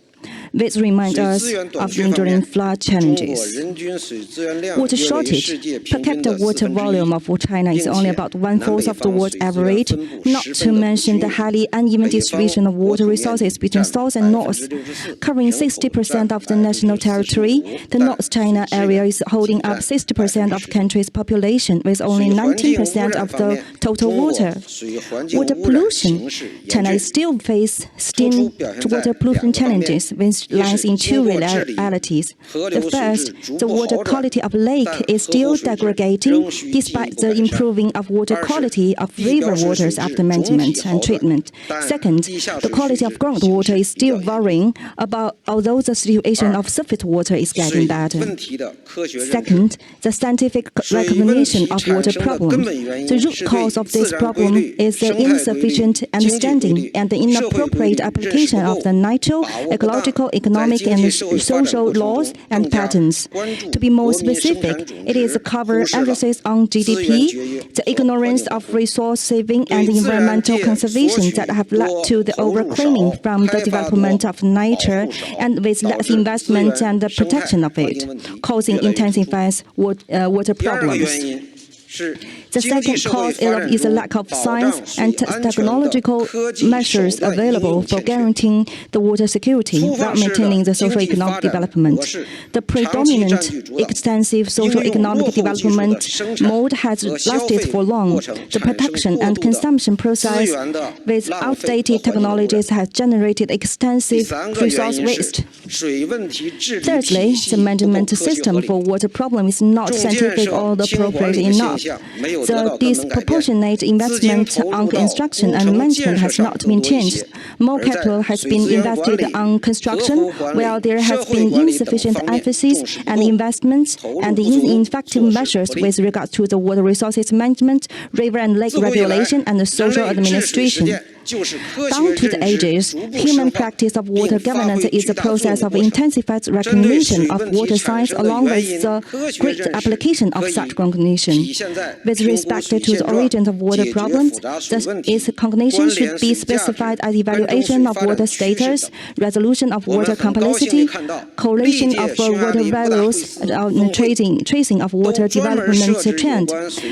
This reminds us of enduring flood challenges. Water shortage. Per capita water volume of China is only about 1/4 of the world's average, not to mention the highly uneven distribution of water resources between south and north. Covering 60% of the national territory, the North China area is holding up 60% of the country's population, with only 19% of the total water. Water pollution. China still faces distinct water pollution challenges, which lies in 2 realities. The first, the water quality of lake is still degrading despite the improving of water quality of river waters after management and treatment. Second, the quality of groundwater is still varying, although the situation of surface water is getting better. Second, the scientific recognition of water problem. The root cause of this problem is the insufficient understanding and the inappropriate application of the natural, ecological, economic and social laws and patterns. To be more specific, it is a cover emphasis on GDP, the ignorance of resource saving and environmental conservation that have led to the overclaiming from the development of nature and with less investment and the protection of it, causing intensified water problems. The second cause is a lack of science and technological measures available for guaranteeing the water security while maintaining the socio-economic development. The predominant extensive socio-economic development mode has lasted for long. The production and consumption process with outdated technologies has generated extensive resource waste. Thirdly, the management system for water problem is not scientific or appropriate enough. The disproportionate investment on construction and management has not been changed. More capital has been invested on construction, while there has been insufficient emphasis and investments and ineffective measures with regard to the water resources management, river and lake regulation, and social administration. Down to the ages, human practice of water governance is a process of intensified recognition of water science along with the great application of such recognition. With respect to the origin of water problems, its recognition should be specified as evaluation of water status, resolution of water complexity, correlation of water values, and tracing of water development trend.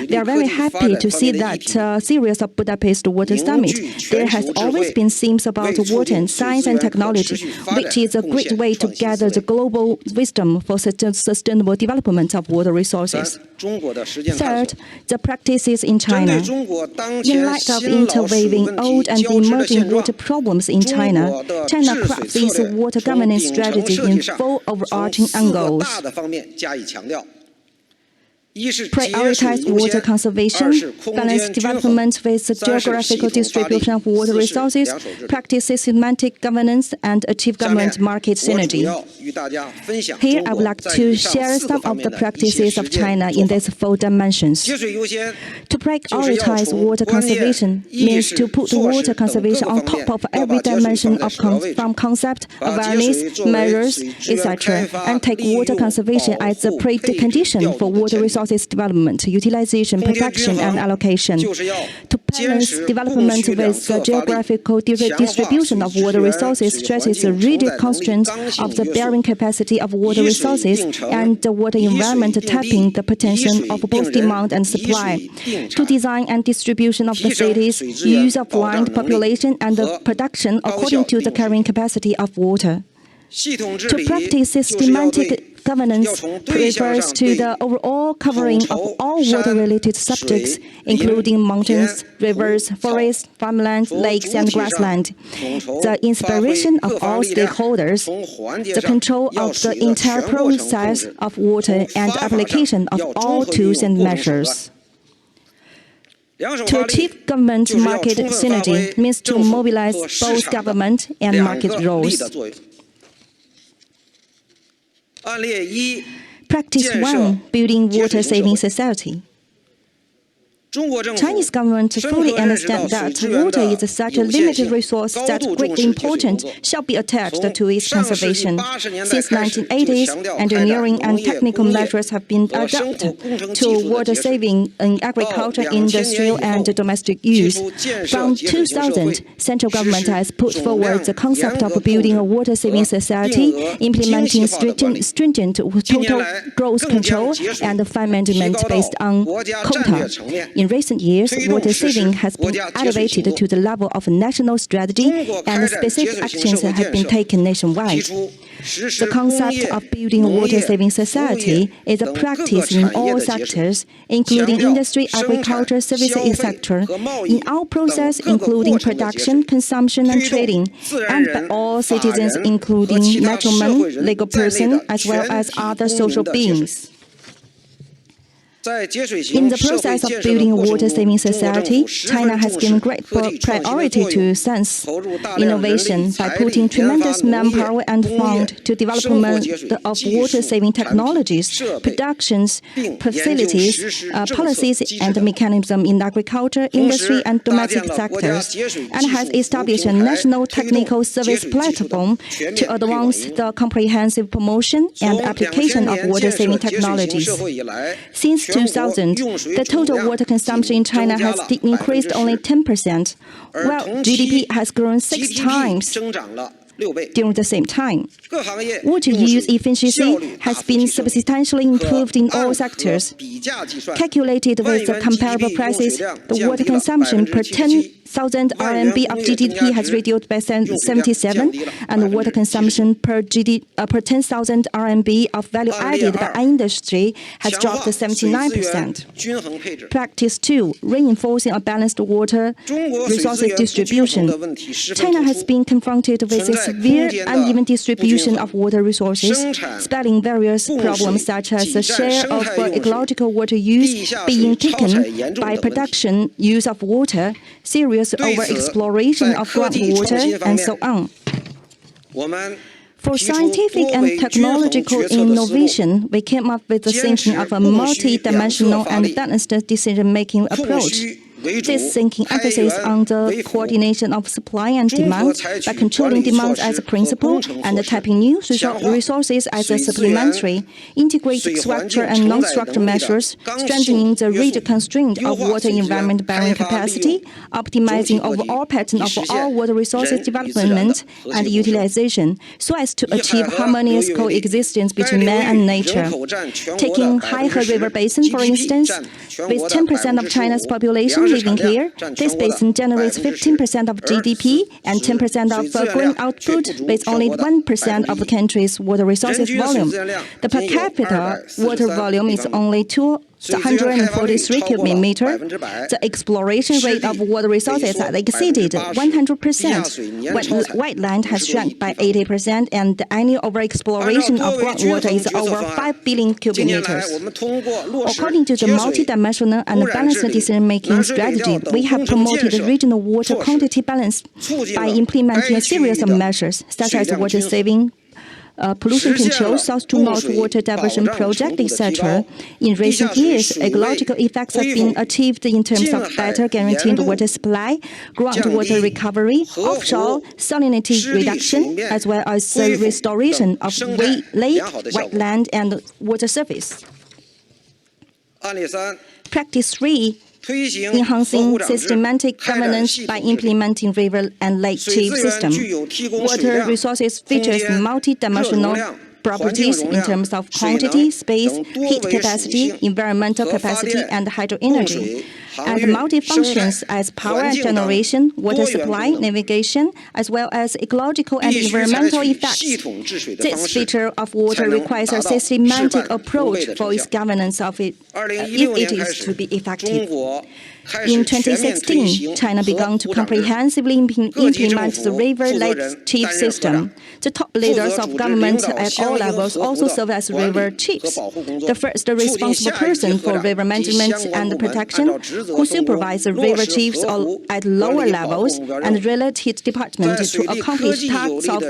We are very happy to see that series of Budapest Water Summit. There has always been themes about water, science and technology, which is a great way to gather the global wisdom for sustainable development of water resources. Third, the practices in China. In light of interweaving old and emerging water problems in China, China crafts its water governance strategy in four overarching angles. Prioritize water conservation, balance development with the geographical distribution of water resources, practice systematic governance, and achieve government market synergy. Here, I would like to share some of the practices of China in these four dimensions. To prioritize water conservation means to put water conservation on top of every dimension of from concept, awareness, measures, etc., and take water conservation as a precondition for water resources development, utilization, protection, and allocation. To balance development with the geographical distribution of water resources stresses the rigid constraints of the bearing capacity of water resources and the water environment tapping the potential of both demand and supply. To design and distribution of the cities, use of land, population, and the production according to the carrying capacity of water. To practice systematic governance refers to the overall covering of all water-related subjects, including mountains, rivers, forests, farmland, lakes, and grassland. The inspiration of all stakeholders, the control of the entire process of water, and application of all tools and measures. To achieve government market synergy means to mobilize both government and market roles. Practice 1. Building water-saving society. Chinese government fully understands that water is such a limited resource that great importance shall be attached to its conservation. Since 1980s, engineering and technical measures have been adopted to water saving in agriculture, industrial, and domestic use. From 2000, central government has put forward the concept of building a water-saving society, implementing stringent total growth control and fund management based on quota. In recent years, water saving has been elevated to the level of national strategy, and specific actions have been taken nationwide. The concept of building a water-saving society is a practice in all sectors, including industry, agriculture, services, etc., in all processes, including production, consumption, and trading, and by all citizens, including natural men, legal persons, as well as other social beings. In the process of building a water-saving society, China has given great priority to science innovation by putting tremendous manpower and fund to development of water-saving technologies, productions, facilities, policies, and mechanisms in agriculture, industry, and domestic sectors, and has established a national technical service platform to advance the comprehensive promotion and application of water-saving technologies. Since 2000, the total water consumption in China has increased only 10%, while GDP has grown 6 times during the same time. Water use efficiency has been substantially improved in all sectors. Calculated with the comparable prices, the water consumption per 10,000 RMB of GDP has reduced by 77, and the water consumption per 10,000 RMB of value added by industry has dropped to 79%. Practice 2. Reinforcing a balanced water resources distribution. China has been confronted with a severe uneven distribution of water resources, spelling various problems such as the share of ecological water use being taken by production use of water, serious over-exploration of groundwater, and so on. For scientific and technological innovation, we came up with the thinking of a multi-dimensional and balanced decision-making approach. This sinking emphasis on the coordination of supply and demand by controlling demand as a principle and tapping new resources as a supplementary, integrating structure and non-structure measures, strengthening the rigid constraint of water environment bearing capacity, optimizing overall pattern of all water resources development and utilization, so as to achieve harmonious coexistence between man and nature. Taking Haihe River Basin, for instance, with 10% of China's population living here, this basin generates 15% of GDP and 10% of grain output with only 1% of the country's water resources volume. The per capita water volume is only 243 cubic meters. The exploration rate of water resources has exceeded 100%, when wetland has shrunk by 80%, and the annual overexploration of groundwater is over 5 billion cubic meters. According to the multidimensional and balanced decision-making strategy, we have promoted regional water quantity balance by implementing a series of measures, such as water saving, pollution control, south-to-north water diversion project, etc. In recent years, ecological effects have been achieved in terms of better guaranteed water supply, groundwater recovery, offshore salinity reduction, as well as the restoration of lake, wetland, and water surface. Practice 3. Enhancing systematic governance by implementing river and lake chief system. Water resources features multidimensional properties in terms of quantity, space, heat capacity, environmental capacity, and hydroenergy, and multifunctions as power generation, water supply, navigation, as well as ecological and environmental effects. This feature of water requires a systematic approach for its governance if it is to be effective. In 2016, China began to comprehensively implement the river-lake chief system. The top leaders of government at all levels also serve as river chiefs. The first responsible person for river management and protection, who supervise the river chiefs at lower levels and related departments to accomplish tasks of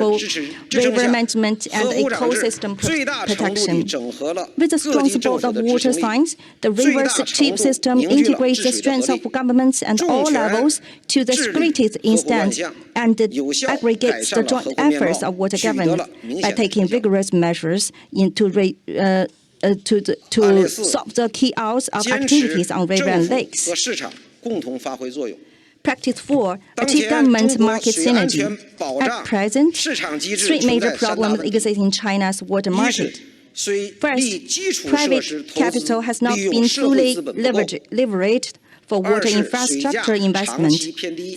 river management and ecosystem protection. With the strong support of water science, the river chief system integrates the strengths of governments at all levels to the greatest extent and aggregates the joint efforts of water governance by taking vigorous measures to solve the key hours of activities on river and lakes. Practice 4. Achieve government market synergy. At present, 3 major problems exist in China's water market. First, private capital has not been fully leveraged for water infrastructure investment.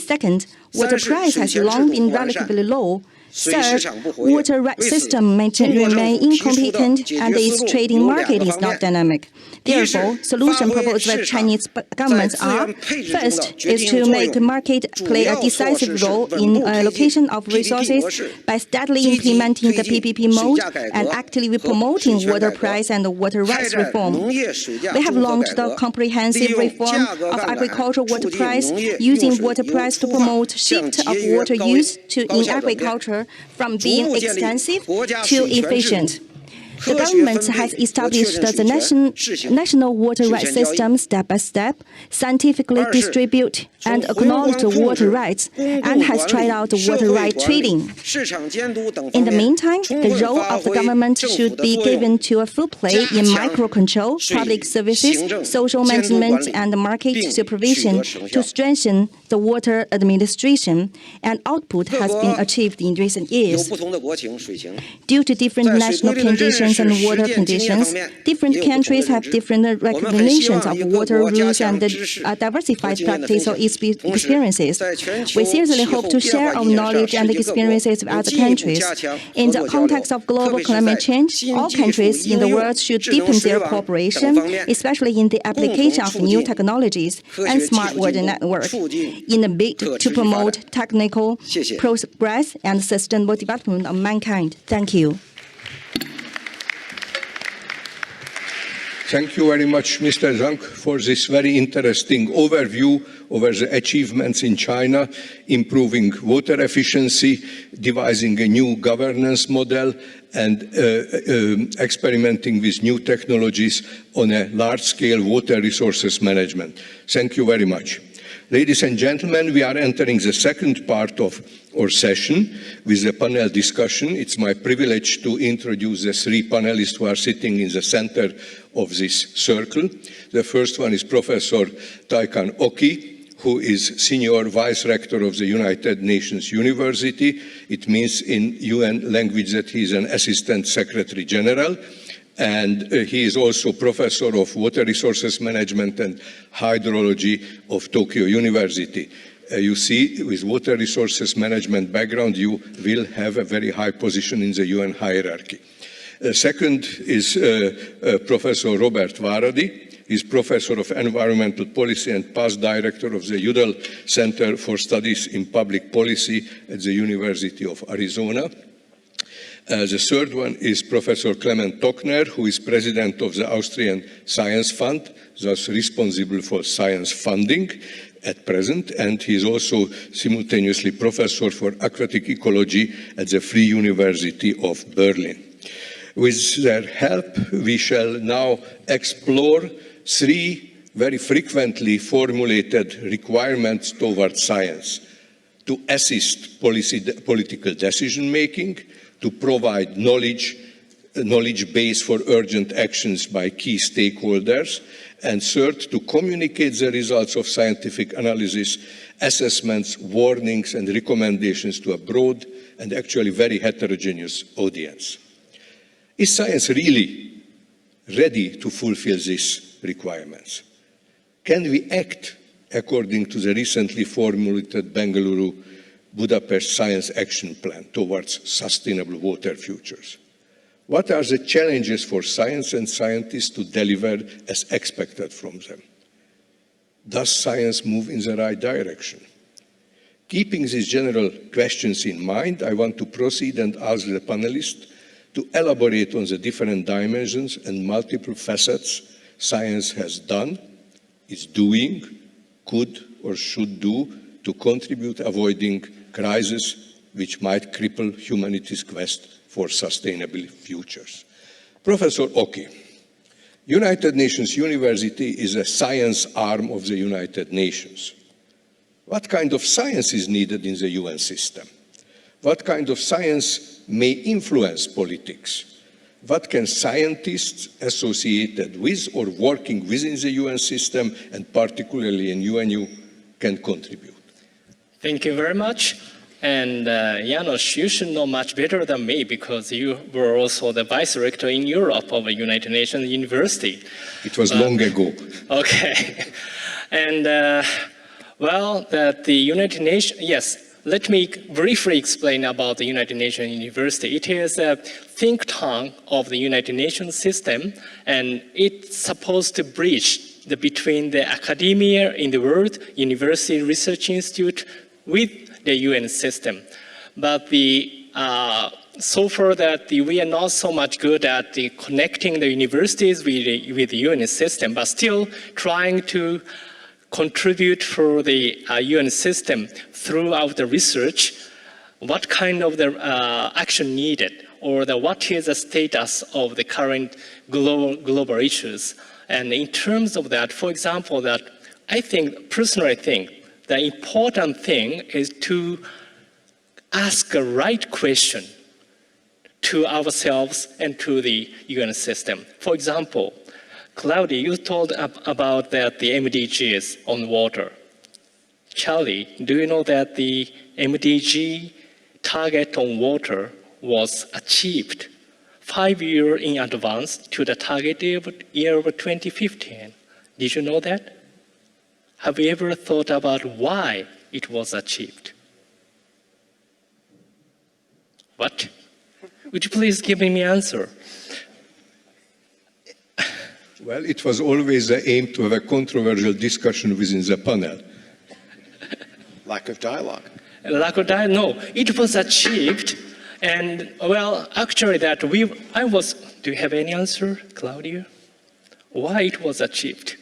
Second, water price has long been relatively low. Third, water rights system may remain incompetent and its trading market is not dynamic. Therefore, solutions proposed by Chinese governments are: first is to make the market play a decisive role in allocation of resources by steadily implementing the PPP mode and actively promoting water price and water rights reform. We have launched a comprehensive reform of agricultural water price, using water price to promote shift of water use in agriculture from being extensive to efficient. The government has established the national water rights system step by step, scientifically distribute and acknowledge the water rights, and has tried out the water right trading. In the meantime, the role of the government should be given to a full play in micro-control, public services, social management, and market supervision to strengthen the water administration, and output has been achieved in recent years. Due to different national conditions and water conditions, different countries have different recognitions of water rules and diversified practice or experiences. We seriously hope to share our knowledge and experiences with other countries. In the context of global climate change, all countries in the world should deepen their cooperation, especially in the application of new technologies and smart water network, in a bid to promote technical progress and sustainable development of mankind. Thank you. Thank you very much, Mr. Zhang, for this very interesting overview over the achievements in China, improving water efficiency, devising a new governance model, and experimenting with new technologies on a large-scale water resources management. Thank you very much. Ladies and gentlemen, we are entering the second part of our session with the panel discussion. It's my privilege to introduce the three panelists who are sitting in the center of this circle. The first one is Professor Taikan Oki, who is Senior Vice Rector of the United Nations University. It means in UN language that he is an Assistant Secretary General. And he is also Professor of Water Resources Management and Hydrology of Tokyo University. You see, with water resources management background, you will have a very high position in the UN hierarchy. Second is Professor Robert Varadi. He's Professor of Environmental Policy and past Director of the Udall Center for Studies in Public Policy at the University of Arizona. The third one is Professor Clement Tochner, who is President of the Austrian Science Fund, thus responsible for science funding at present, and he is also simultaneously Professor for Aquatic Ecology at the Free University of Berlin. With their help, we shall now explore three very frequently formulated requirements towards science: to assist political decision-making, to provide knowledge base for urgent actions by key stakeholders, and third, to communicate the results of scientific analysis, assessments, warnings, and recommendations to a broad and actually very heterogeneous audience. Is science really ready to fulfill these requirements? Can we act according to the recently formulated Bengaluru Budapest Science Action Plan towards sustainable water futures? What are the challenges for science and scientists to deliver as expected from them? Does science move in the right direction? Keeping these general questions in mind, I want to proceed and ask the panelists to elaborate on the different dimensions and multiple facets science has done, is doing, could or should do to contribute avoiding crises which might cripple humanity's quest for sustainable futures. Professor Oki, United Nations University is a science arm of the United Nations. What kind of science is needed in the UN system? What kind of science may influence politics? What can scientists associated with or working within the UN system, and particularly in UNU, can contribute? Thank you very much. And Janos, you should know much better than me because you were also the Vice Rector in Europe of a United Nations University. It was long ago. Okay. And well, that the United Nations, yes, let me briefly explain about the United Nations University. It is a think tank of the United Nations system, and it's supposed to bridge between the academia in the world, university research institute, with the UN system. But so far that we are not so much good at connecting the universities with the UN system, but still trying to contribute for the UN system throughout the research, what kind of the action needed, or what is the status of the current global issues. And in terms of that, for example, that personally think, the important thing is to ask the right question to ourselves and to the UN system. For example, Claudia, you told about that the MDGs on water. Charlie, do you know that the MDG target on water was achieved 5 years in advance to the target year of 2015? Did you know that? Have you ever thought about why it was achieved? What? Would you please give me an answer? Well, it was always the aim to have a controversial discussion within the panel. Lack of dialogue. Lack of dialogue? No, it was achieved. And well, actually do you have any answer, Claudia? Why it was achieved?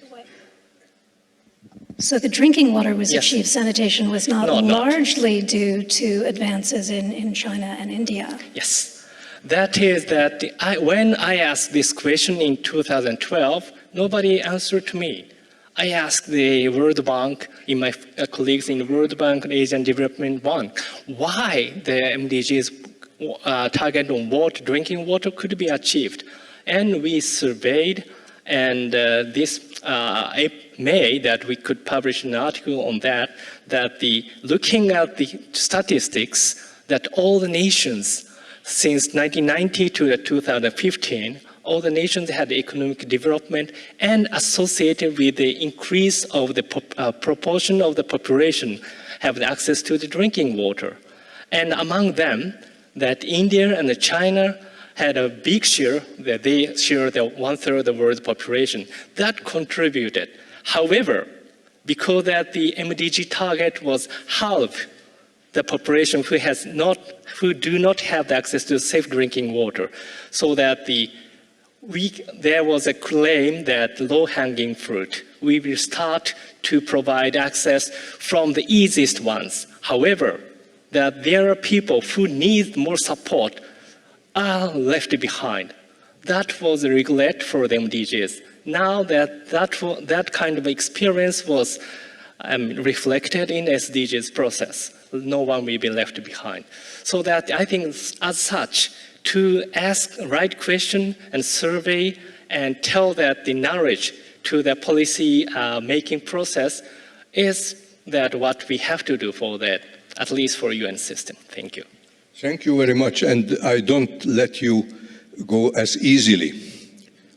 So the drinking water was Yes. achieved. Sanitation was not largely due to advances in China and India. Yes. That is when I asked this question in 2012, nobody answered to me. I asked the World Bank, in my colleagues in the World Bank and Asian Development Bank, why the MDGs target on water, drinking water could be achieved. And we surveyed, and this May that we could publish an article on that, looking at the statistics that all the nations since 1990 to 2015, all the nations had economic development and associated with the increase of the proportion of the population have access to the drinking water. And among them, that India and China had a big share, that they share the 1/3 of the world's population. That contributed. However, because that the MDG target was half the population who do not have access to safe drinking water, so that there was a claim that low-hanging fruit, we will start to provide access from the easiest ones. However, that there are people who need more support are left behind. That was a regret for the MDGs. Now that kind of experience was reflected in SDGs process, no one will be left behind. So that I think as such, to ask the right question and survey and tell that the knowledge to the policy making process is that what we have to do for that, at least for UN system. Thank you. Thank you very much, and I don't let you go as easily.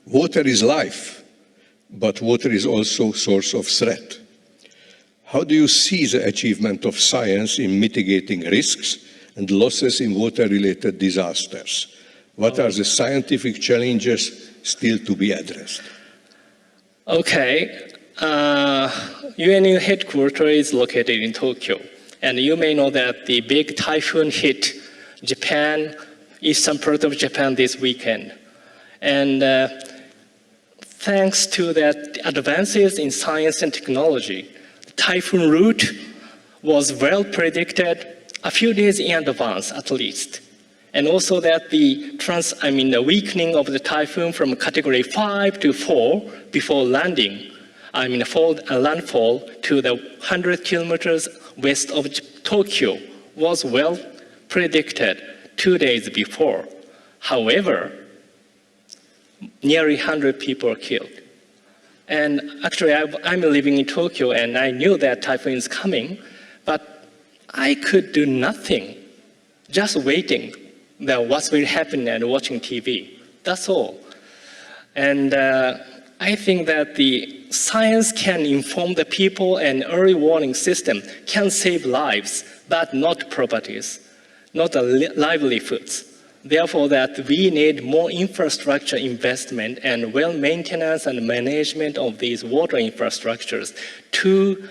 Water is life, but water is also a source of threat. How do you see the achievement of science in mitigating risks and losses in water-related disasters? What are the scientific challenges still to be addressed? Okay, UN headquarters is located in Tokyo. And you may know that the big typhoon hit Japan, eastern part of Japan this weekend. And thanks to that advances in science and technology, the typhoon route was well predicted a few days in advance at least. And also that the weakening of the typhoon from category 5 to 4 before landing, landfall to the 100 kilometers west of Tokyo was well predicted 2 days before. However, nearly 100 people were killed. And actually, I'm living in Tokyo, and I knew that typhoon is coming, but I could do nothing, just waiting that what will happen and watching TV. That's all. And I think that the science can inform the people, and early warning system can save lives, but not properties, not livelihoods. Therefore, that we need more infrastructure investment and well maintenance and management of these water infrastructures to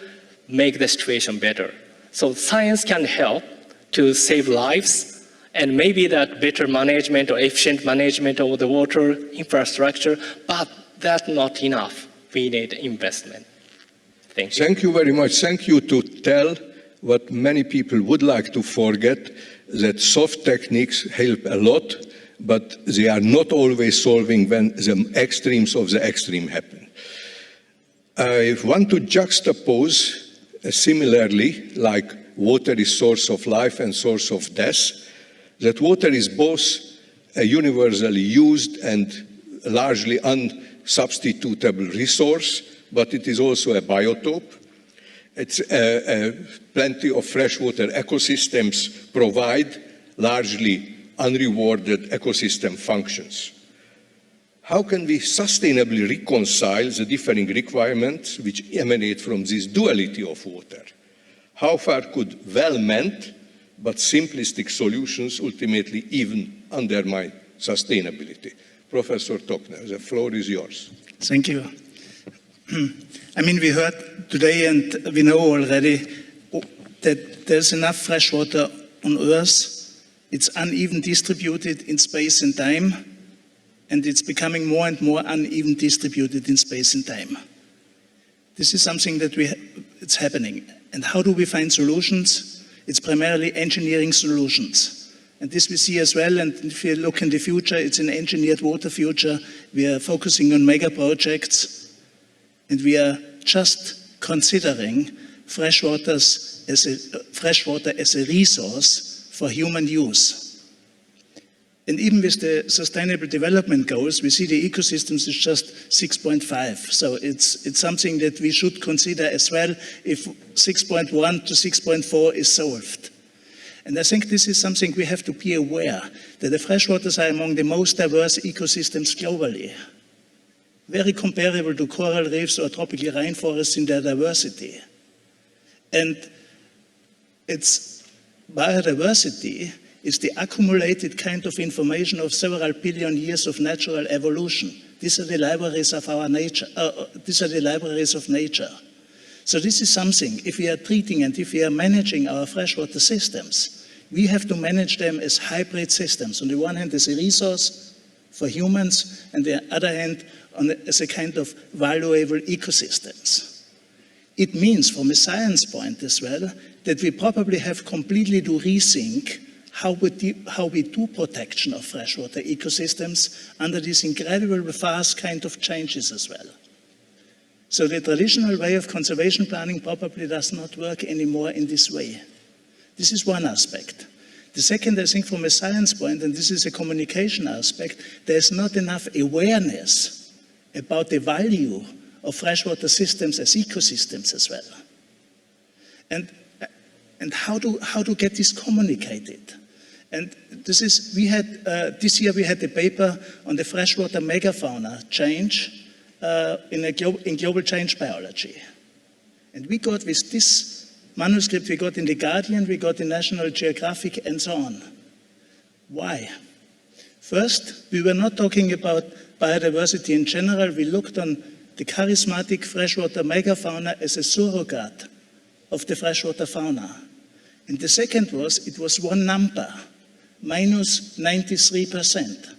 make the situation better. So science can help to save lives, and maybe that better management or efficient management of the water infrastructure, but that's not enough. We need investment. Thank you. Thank you very much. Thank you to tell what many people would like to forget, that soft techniques help a lot, but they are not always solving when the extremes of the extreme happen. I want to juxtapose similarly, like water is source of life and source of death, that water is both a universally used and largely unsubstitutable resource, but it is also a biotope. It's plenty of freshwater ecosystems provide largely unrewarded ecosystem functions. How can we sustainably reconcile the differing requirements which emanate from this duality of water? How far could well-meant but simplistic solutions ultimately even undermine sustainability? Professor Tockner, the floor is yours. Thank you. I mean, we heard today and we know already that there's enough fresh water on Earth. It's uneven distributed in space and time, and it's becoming more and more uneven distributed in space and time. This is something that it's happening. And how do we find solutions? It's primarily engineering solutions. And this we see as well, and if you look in the future, it's an engineered water future. We are focusing on mega projects, and we are just considering freshwater as a resource for human use. And even with the Sustainable Development Goals, we see the ecosystems is just 6.5. So it's something that we should consider as well if 6.1 to 6.4 is solved. And I think this is something we have to be aware, that the freshwaters are among the most diverse ecosystems globally. Very comparable to coral reefs or tropical rainforests in their diversity. And its biodiversity is the accumulated kind of information of several billion years of natural evolution. These are the libraries of our nature. These are the libraries of nature. So this is something, if we are treating and if we are managing our freshwater systems, we have to manage them as hybrid systems. On the one hand, as a resource for humans, and on the other hand, as a kind of valuable ecosystems. It means, from a science point as well, that we probably have completely to rethink how we do protection of freshwater ecosystems under these incredible fast kind of changes as well. So the traditional way of conservation planning probably does not work anymore in this way. This is one aspect. The second, I think, from a science point, and this is a communication aspect, there's not enough awareness about the value of freshwater systems as ecosystems as well. And how to get this communicated. And this year we had a paper on the freshwater megafauna change in global change biology. And we got with this manuscript, we got in The Guardian, we got in National Geographic, and so on. Why? First, we were not talking about biodiversity in general. We looked on the charismatic freshwater megafauna as a surrogate of the freshwater fauna. And the second was, it was one number, minus 93%.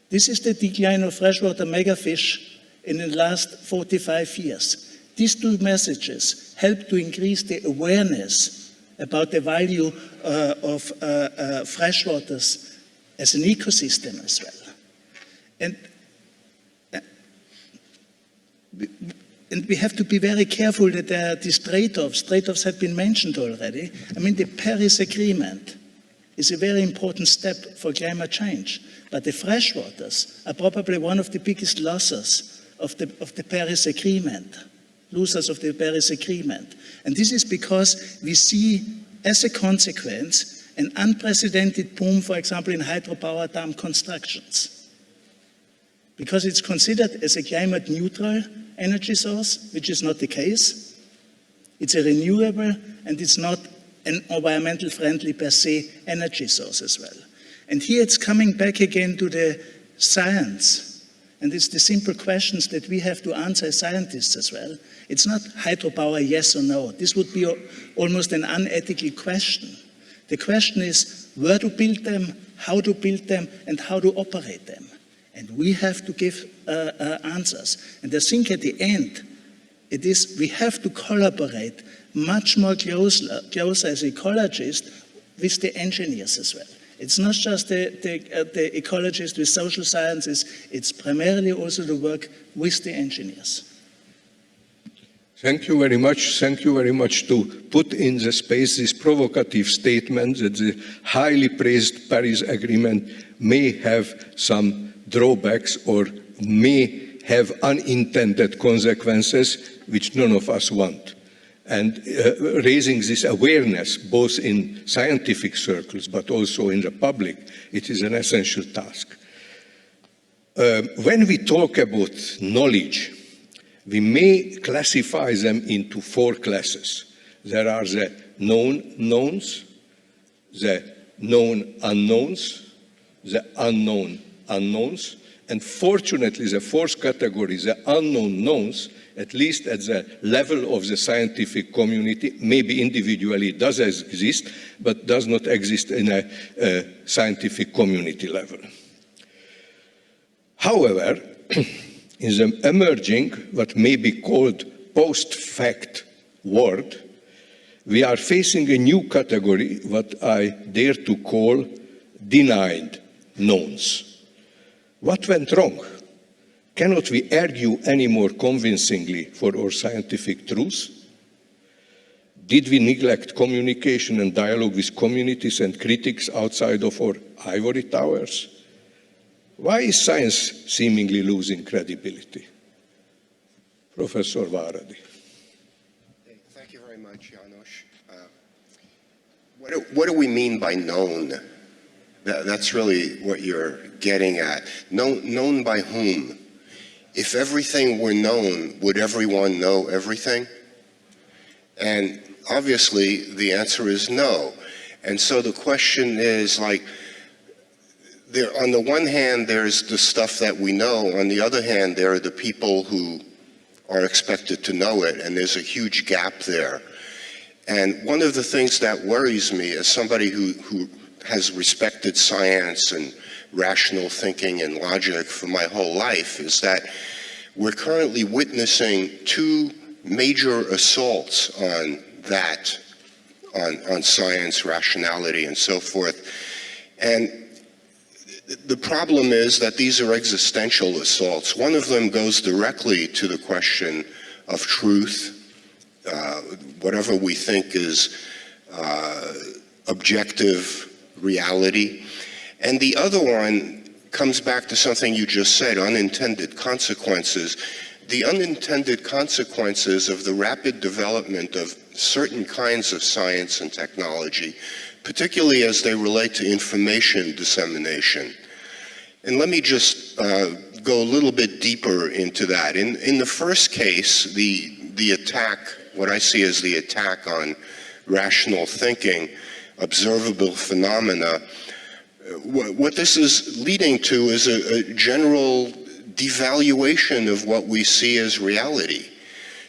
This is the decline of freshwater megafish in the last 45 years. These two messages help to increase the awareness about the value of freshwaters as an ecosystem as well. And we have to be very careful that there are these trade-offs. Trade-offs have been mentioned already. I mean, the Paris Agreement is a very important step for climate change. But the freshwaters are probably one of the biggest losers of the Paris Agreement, losers of the Paris Agreement. And this is because we see, as a consequence, an unprecedented boom, for example, in hydropower dam constructions. Because it's considered as a climate neutral energy source, which is not the case. It's a renewable, and it's not an environmental friendly per se energy source as well. And here it's coming back again to the science. And it's the simple questions that we have to answer as scientists as well. It's not hydropower, yes or no. This would be almost an unethical question. The question is where to build them, how to build them, and how to operate them. And we have to give answers. And I think at the end, we have to collaborate much more closer as ecologists with the engineers as well. It's not just the ecologists with social sciences, it's primarily also the work with the engineers. Thank you very much. Thank you very much to put in the space this provocative statement that the highly praised Paris Agreement may have some drawbacks or may have unintended consequences which none of us want. And raising this awareness, both in scientific circles but also in the public, it is an essential task. When we talk about knowledge, we may classify them into four classes. There are the known knowns, the known unknowns, the unknown unknowns, and fortunately the fourth category, the unknown knowns, at least at the level of the scientific community, maybe individually does exist, but does not exist in a scientific community level. However, in the emerging, what may be called post-fact world, we are facing a new category, what I dare to call denied knowns. What went wrong? Cannot we argue any more convincingly for our scientific truth? Did we neglect communication and dialogue with communities and critics outside of our ivory towers? Why is science seemingly losing credibility? Professor Varadi. Thank you very much, János. What do we mean by known? That's really what you're getting at. Known by whom? If everything were known, would everyone know everything? And obviously, the answer is no. And so the question is, like, on the one hand, there's the stuff that we know. On the other hand, there are the people who are expected to know it, and there's a huge gap there. And one of the things that worries me as somebody who has respected science and rational thinking and logic for my whole life is that we're currently witnessing two major assaults on that, on science, rationality, and so forth. And the problem is that these are existential assaults. One of them goes directly to the question of truth, whatever we think is objective reality. And the other one comes back to something you just said, unintended consequences. The unintended consequences of the rapid development of certain kinds of science and technology, particularly as they relate to information dissemination. And let me just go a little bit deeper into that. In the first case, the attack, what I see as the attack on rational thinking, observable phenomena, what this is leading to is a general devaluation of what we see as reality.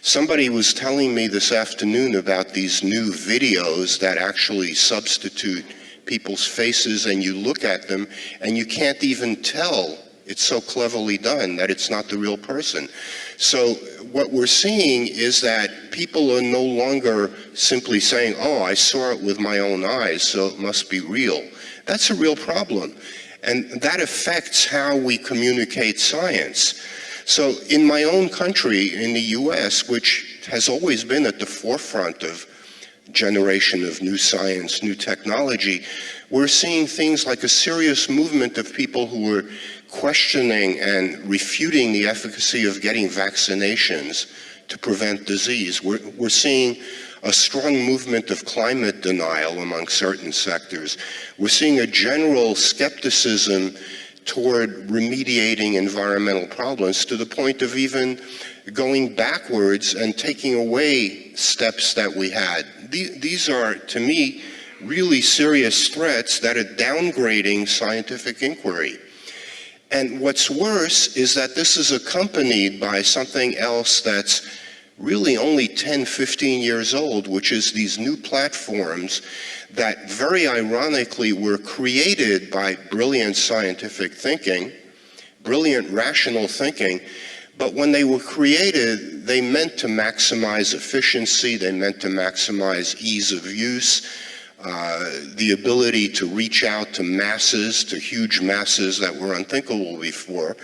Somebody was telling me this afternoon about these new videos that actually substitute people's faces, and you look at them and you can't even tell, it's so cleverly done, that it's not the real person. So what we're seeing is that people are no longer simply saying, oh, I saw it with my own eyes, so it must be real. That's a real problem. And that affects how we communicate science. So in my own country, in the US, which has always been at the forefront of generation of new science, new technology, we're seeing things like a serious movement of people who are questioning and refuting the efficacy of getting vaccinations to prevent disease. We're seeing a strong movement of climate denial among certain sectors. We're seeing a general skepticism toward remediating environmental problems to the point of even going backwards and taking away steps that we had. These are, to me, really serious threats that are downgrading scientific inquiry. And what's worse is that this is accompanied by something else that's really only 10, 15 years old, which is these new platforms that very ironically were created by brilliant scientific thinking, brilliant rational thinking, but when they were created, they meant to maximize efficiency, they meant to maximize ease of use, the ability to reach out to masses, to huge masses that were unthinkable before.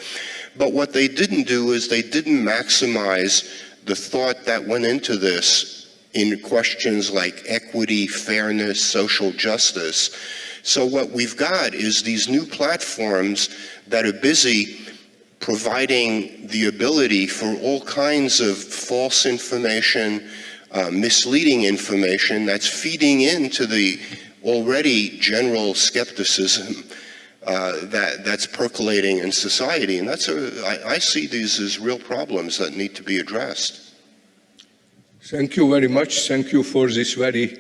But what they didn't do is they didn't maximize the thought that went into this in questions like equity, fairness, social justice. So what we've got is these new platforms that are busy providing the ability for all kinds of false information, misleading information that's feeding into the already general skepticism that's percolating in society. And I see these as real problems that need to be addressed. Thank you very much. Thank you for this very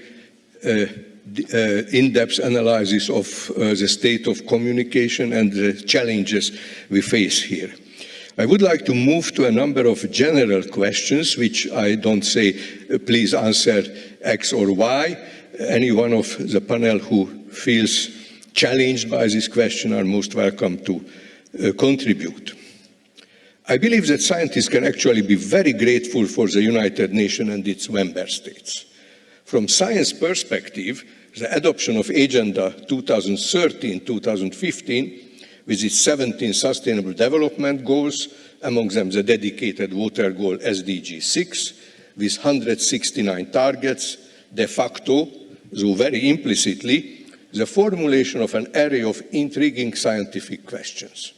in-depth analysis of the state of communication and the challenges we face here. I would like to move to a number of general questions, which I don't say, please answer X or Y. Any one of the panel who feels challenged by this question are most welcome to contribute. I believe that scientists can actually be very grateful for the United Nations and its member states. From science perspective, the adoption of Agenda 2013-2015 with its 17 Sustainable Development Goals, among them the dedicated water goal SDG 6, with 169 targets, de facto, though very implicitly, the formulation of an array of intriguing scientific questions.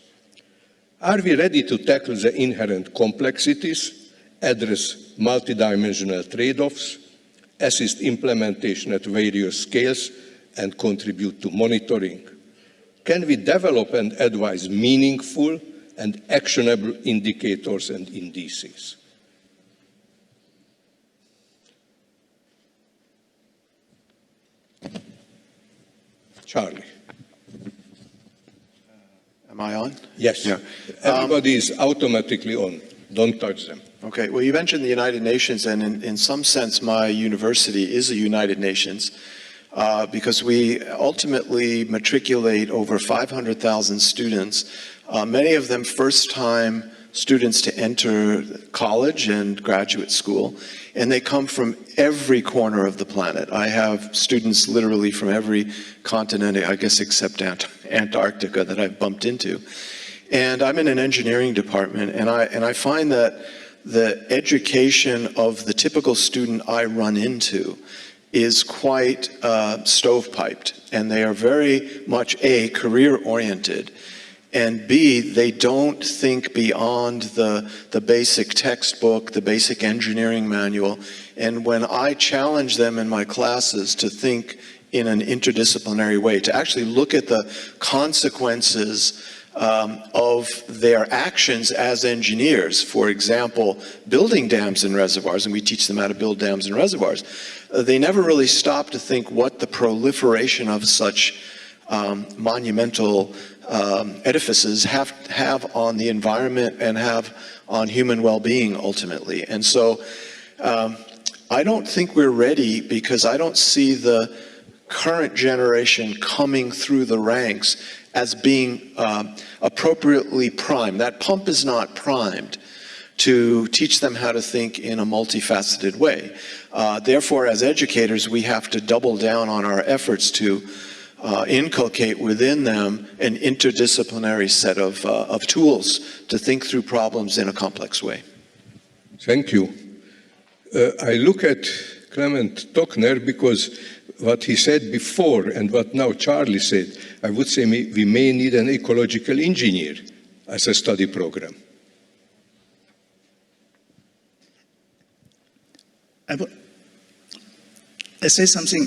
Are we ready to tackle the inherent complexities, address multidimensional trade-offs, assist implementation at various scales, and contribute to monitoring? Can we develop and advise meaningful and actionable indicators and indices? Charlie. Am I on? Yes. Yeah. Everybody is automatically on. Don't touch them. Okay. Well, you mentioned the United Nations, and in some sense, my university is a United Nations because we ultimately matriculate over 500,000 students, many of them first-time students to enter college and graduate school, and they come from every corner of the planet. I have students literally from every continent, I guess except Antarctica, that I've bumped into. And I'm in an engineering department, and I find that the education of the typical student I run into is quite stovepiped, and they are very much A, career-oriented, and B, they don't think beyond the basic textbook, the basic engineering manual. And when I challenge them in my classes to think in an interdisciplinary way, to actually look at the consequences of their actions as engineers, for example, building dams and reservoirs, and we teach them how to build dams and reservoirs, they never really stop to think what the proliferation of such monumental edifices have on the environment and have on human well-being ultimately. And so I don't think we're ready because I don't see the current generation coming through the ranks as being appropriately primed. That pump is not primed to teach them how to think in a multifaceted way. Therefore, as educators, we have to double down on our efforts to inculcate within them an interdisciplinary set of tools to think through problems in a complex way. Thank you. I look at Clement Tochner because what he said before and what now Charlie said, I would say we may need an ecological engineer as a study program. I say something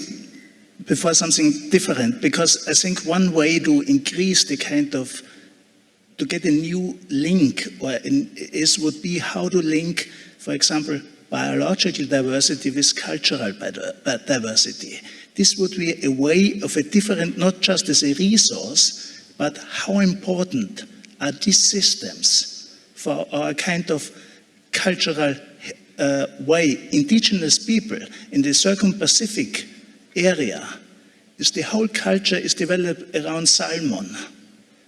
before something different, because I think one way to increase the kind of, to get a new link would be how to link, for example, biological diversity with cultural diversity. This would be a way of a different, not just as a resource, but how important are these systems for our kind of cultural way. Indigenous people in the Circum-Pacific area, the whole culture is developed around salmon,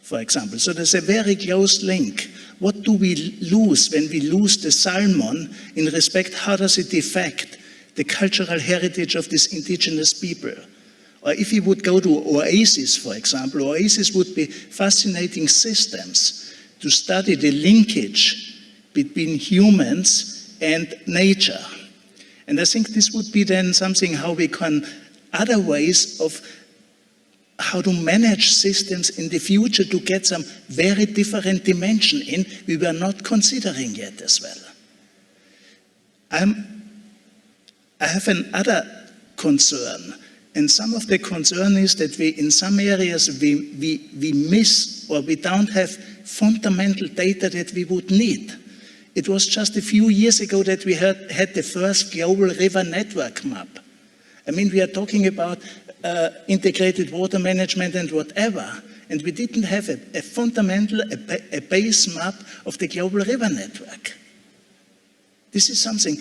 for example. So there's a very close link. What do we lose when we lose the salmon in respect, how does it affect the cultural heritage of these indigenous people? Or if you would go to oases, for example, oases would be fascinating systems to study the linkage between humans and nature. And I think this would be then something how we can, other ways of how to manage systems in the future to get some very different dimension in we were not considering yet as well. I have another concern, and some of the concern is that we, in some areas, we miss or we don't have fundamental data that we would need. It was just a few years ago that we had the first global river network map. I mean, we are talking about integrated water management and whatever, and we didn't have a fundamental, a base map of the global river network. This is something,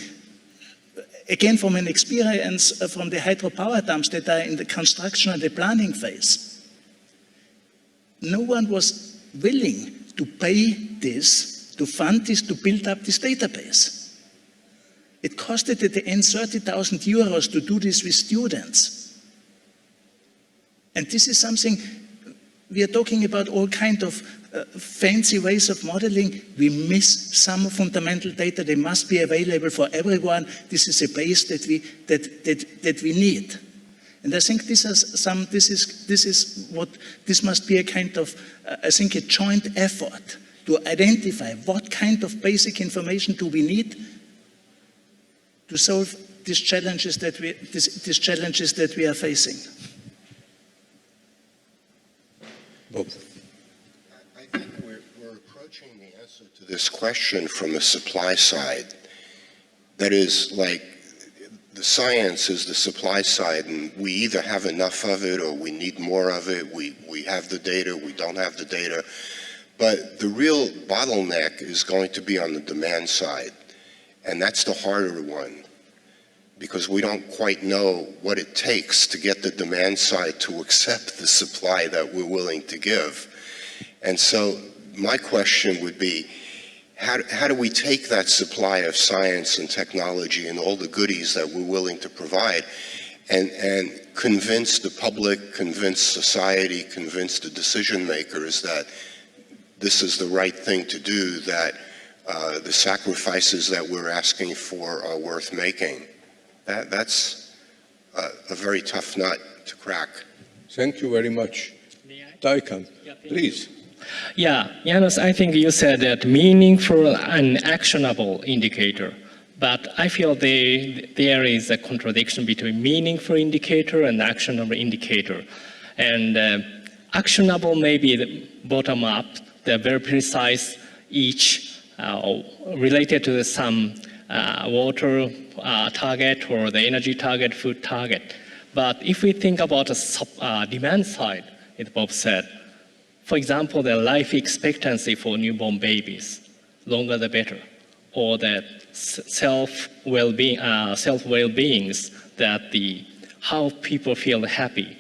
again, from an experience from the hydropower dams that are in the construction and the planning phase. No one was willing to pay this, to fund this, to build up this database. It costed at the end 30,000 euros to do this with students. And this is something we are talking about all kinds of fancy ways of modeling. We miss some fundamental data. They must be available for everyone. This is a base that we need. And I think this must be a kind of, I think, a joint effort to identify what kind of basic information do we need to solve these challenges that we are facing. Bob. I think we're approaching the answer to this question from the supply side. That is, like, the science is the supply side, and we either have enough of it or we need more of it. We have the data, we don't have the data. But the real bottleneck is going to be on the demand side, and that's the harder one, because we don't quite know what it takes to get the demand side to accept the supply that we're willing to give. And so my question would be, how do we take that supply of science and technology and all the goodies that we're willing to provide and convince the public, convince society, convince the decision makers that this is the right thing to do, that the sacrifices that we're asking for are worth making? That's a very tough nut to crack. Thank you very much. Taikan, please. Yeah, Janos, I think you said that meaningful and actionable indicator, but I feel there is a contradiction between meaningful indicator and actionable indicator. And actionable may be the bottom up, they're very precise, each related to some water target or the energy target, food target. But if we think about the demand side, as Bob said, for example, the life expectancy for newborn babies, longer the better, or the self-well-beings, that how people feel happy.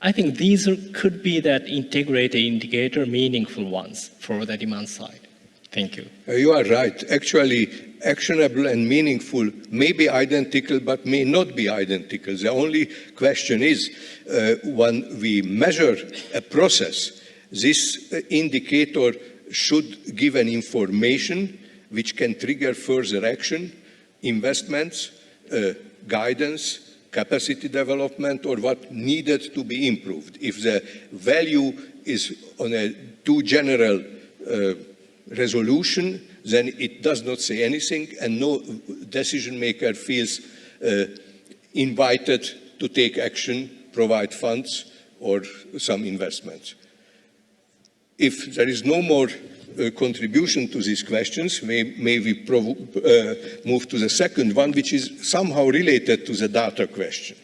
I think these could be that integrated indicator, meaningful ones for the demand side. Thank you. You are right. Actually, actionable and meaningful may be identical, but may not be identical. The only question is, when we measure a process, this indicator should give an information which can trigger further action, investments, guidance, capacity development, or what needed to be improved. If the value is on a too general resolution, then it does not say anything, and no decision maker feels invited to take action, provide funds, or some investments. If there is no more contribution to these questions, may we move to the second one, which is somehow related to the data question.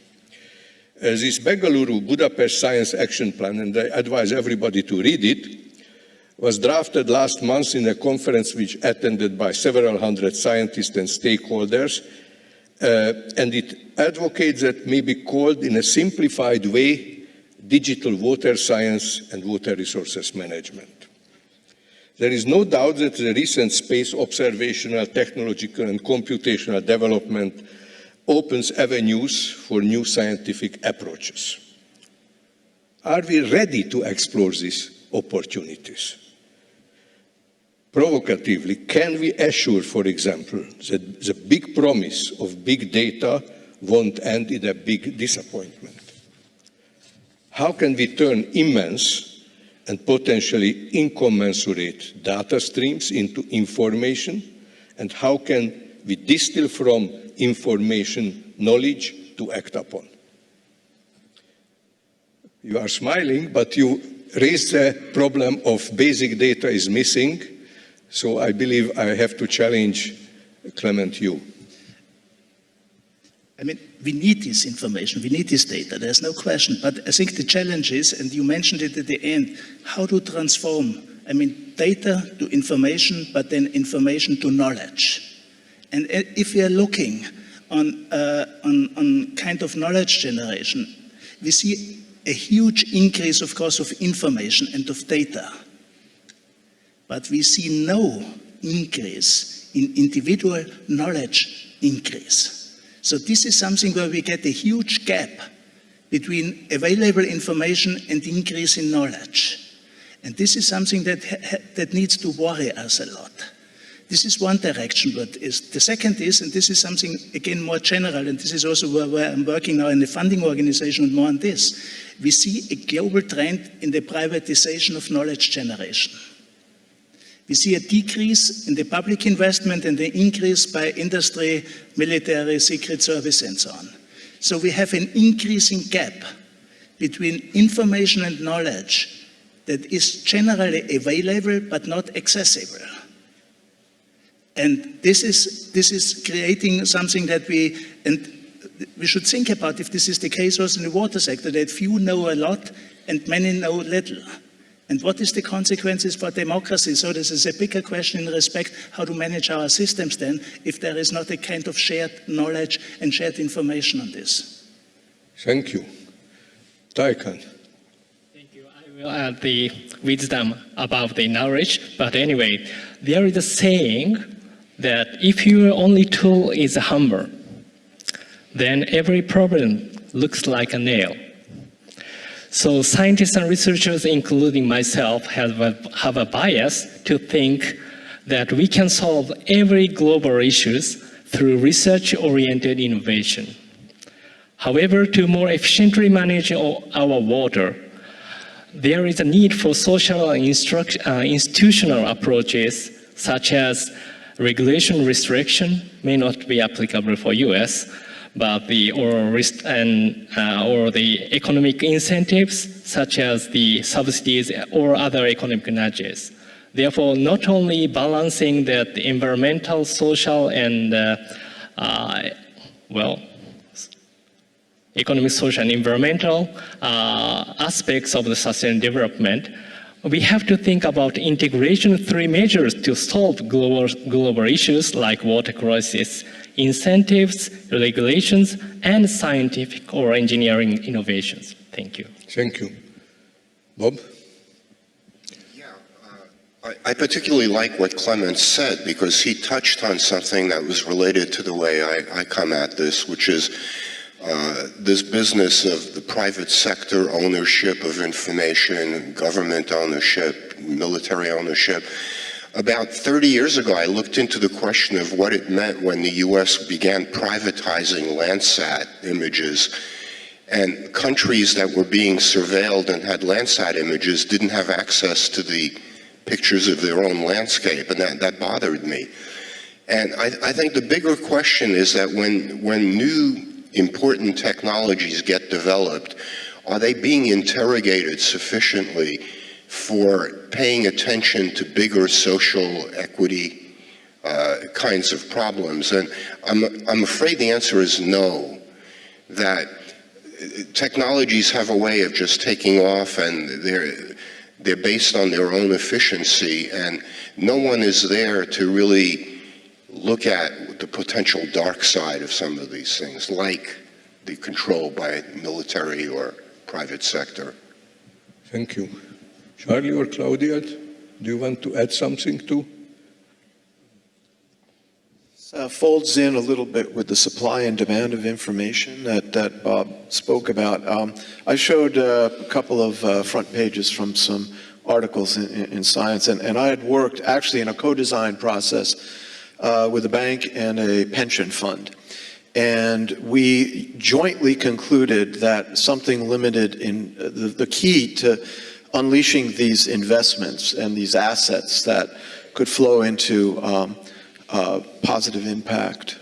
This Bengaluru Budapest Science Action Plan, and I advise everybody to read it, was drafted last month in a conference which attended by several hundred scientists and stakeholders, and it advocates that may be called in a simplified way digital water science and water resources management. There is no doubt that the recent space observational, technological and computational development opens avenues for new scientific approaches. Are we ready to explore these opportunities? Provocatively, can we assure, for example, that the big promise of big data won't end in a big disappointment? How can we turn immense and potentially incommensurate data streams into information? And how can we distill from information knowledge to act upon? You are smiling, but you raised the problem of basic data is missing. So I believe I have to challenge Clement, you. I mean, we need this information, we need this data, there's no question. But I think the challenge is, and you mentioned it at the end, how to transform, I mean, data to information, but then information to knowledge. And if we are looking on kind of knowledge generation, we see a huge increase, of course, of information and of data. But we see no increase in individual knowledge increase. So this is something where we get a huge gap between available information and increase in knowledge. And this is something that needs to worry us a lot. This is one direction, but the second is, and this is something, again, more general, and this is also where I'm working now in the funding organization and more on this. We see a global trend in the privatization of knowledge generation. We see a decrease in the public investment and the increase by industry, military, secret service, and so on. So we have an increasing gap between information and knowledge that is generally available but not accessible. And this is creating something that we should think about if this is the case also in the water sector, that few know a lot and many know little. And what is the consequences for democracy? So this is a bigger question in respect how to manage our systems then, if there is not a kind of shared knowledge and shared information on this. Thank you. Taikan. Thank you. I will add the wisdom about the knowledge, but anyway, there is a saying that if your only tool is a hammer, then every problem looks like a nail. So scientists and researchers, including myself, have a bias to think that we can solve every global issues through research-oriented innovation. However, to more efficiently manage our water, there is a need for social and institutional approaches, such as regulation restriction may not be applicable for US, but or the economic incentives, such as the subsidies or other economic nudges. Therefore, not only balancing that the environmental, social, and economic, social, and environmental aspects of the sustainable development, we have to think about integration of three measures to solve global issues like water crisis: incentives, regulations, and scientific or engineering innovations. Thank you. Thank you. Bob? Yeah, I particularly like what Clemens said, because he touched on something that was related to the way I come at this, which is this business of the private sector ownership of information, government ownership, military ownership. About 30 years ago, I looked into the question of what it meant when the US began privatizing Landsat images, and countries that were being surveilled and had Landsat images didn't have access to the pictures of their own landscape, and that bothered me. And I think the bigger question is that when new important technologies get developed, are they being interrogated sufficiently for paying attention to bigger social equity kinds of problems? And I'm afraid the answer is no, that technologies have a way of just taking off, and they're based on their own efficiency, and no one is there to really look at the potential dark side of some of these things, like the control by military or private sector. Thank you. Charlie or Claudia, do you want to add something too? Folds in a little bit with the supply and demand of information that Bob spoke about. I showed a couple of front pages from some articles in Science, and I had worked actually in a co-design process with a bank and a pension fund. And we jointly concluded that something limited in the key to unleashing these investments and these assets that could flow into positive impact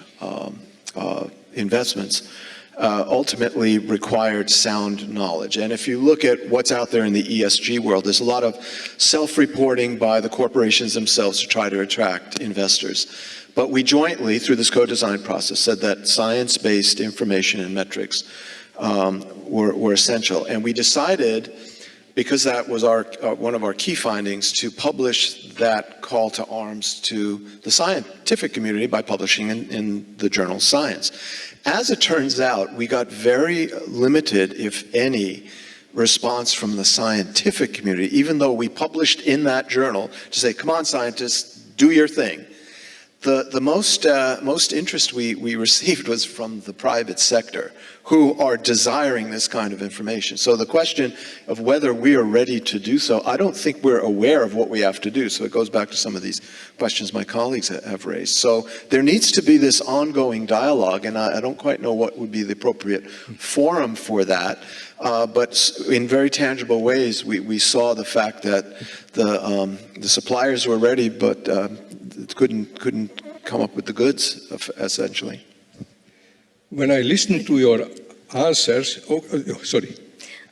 investments ultimately required sound knowledge. And if you look at what's out there in the ESG world, there's a lot of self-reporting by the corporations themselves to try to attract investors. But we jointly, through this co-design process, said that science-based information and metrics were essential. And we decided, because that was one of our key findings, to publish that call to arms to the scientific community by publishing in the journal Science. As it turns out, we got very limited, if any, response from the scientific community, even though we published in that journal to say, come on, scientists, do your thing. The most interest we received was from the private sector, who are desiring this kind of information. So the question of whether we are ready to do so, I don't think we're aware of what we have to do. So it goes back to some of these questions my colleagues have raised. So there needs to be this ongoing dialogue, and I don't quite know what would be the appropriate forum for that. But in very tangible ways, we saw the fact that the suppliers were ready, but couldn't come up with the goods, essentially. When I listen to your answers, sorry.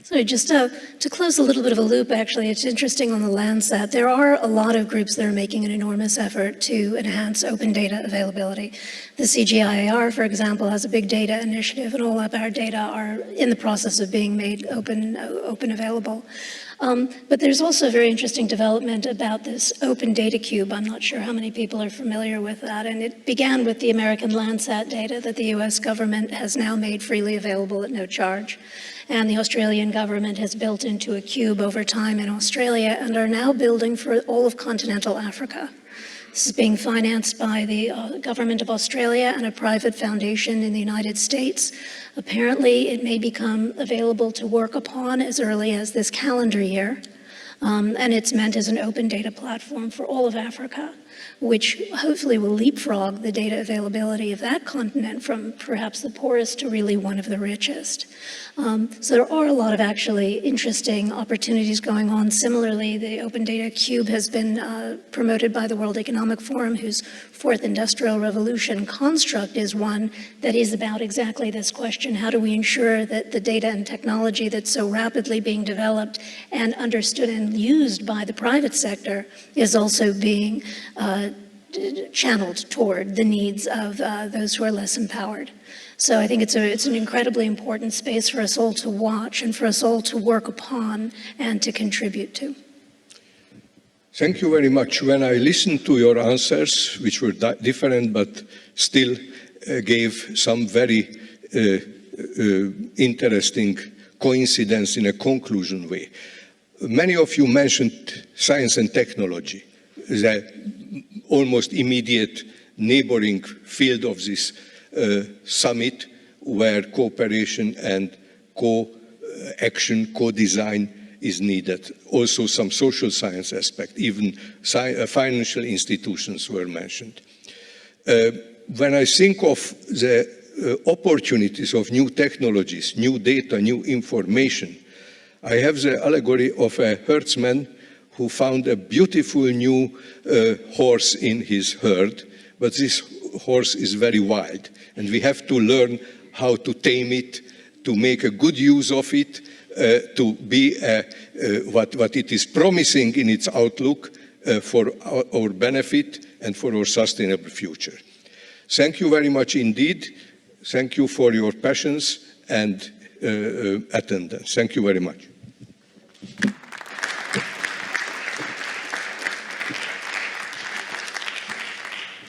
Sorry, just to close a little bit of a loop, actually, it's interesting on the Landsat. There are a lot of groups that are making an enormous effort to enhance open data availability. The CGIAR, for example, has a big data initiative, and all of our data are in the process of being made open available. But there's also a very interesting development about this Open Data Cube. I'm not sure how many people are familiar with that. And it began with the American Landsat data that the US government has now made freely available at no charge. And the Australian government has built into a cube over time in Australia and are now building for all of continental Africa. This is being financed by the government of Australia and a private foundation in the United States. Apparently, it may become available to work upon as early as this calendar year. And it's meant as an open data platform for all of Africa, which hopefully will leapfrog the data availability of that continent from perhaps the poorest to really one of the richest. So there are a lot of actually interesting opportunities going on. Similarly, the Open Data Cube has been promoted by the World Economic Forum, whose fourth industrial revolution construct is one that is about exactly this question. How do we ensure that the data and technology that's so rapidly being developed and understood and used by the private sector is also being channeled toward the needs of those who are less empowered. So I think it's an incredibly important space for us all to watch and for us all to work upon and to contribute to. Thank you very much. When I listened to your answers, which were different but still gave some very interesting coincidence in a conclusion way. Many of you mentioned science and technology, the almost immediate neighboring field of this summit, where cooperation and co-action, co-design is needed. Also some social science aspect, even financial institutions were mentioned. When I think of the opportunities of new technologies, new data, new information, I have the allegory of a herdsman who found a beautiful new horse in his herd, but this horse is very wild, and we have to learn how to tame it, to make a good use of it, to be what it is promising in its outlook for our benefit and for our sustainable future. Thank you very much indeed. Thank you for your patience and attendance. Thank you very much.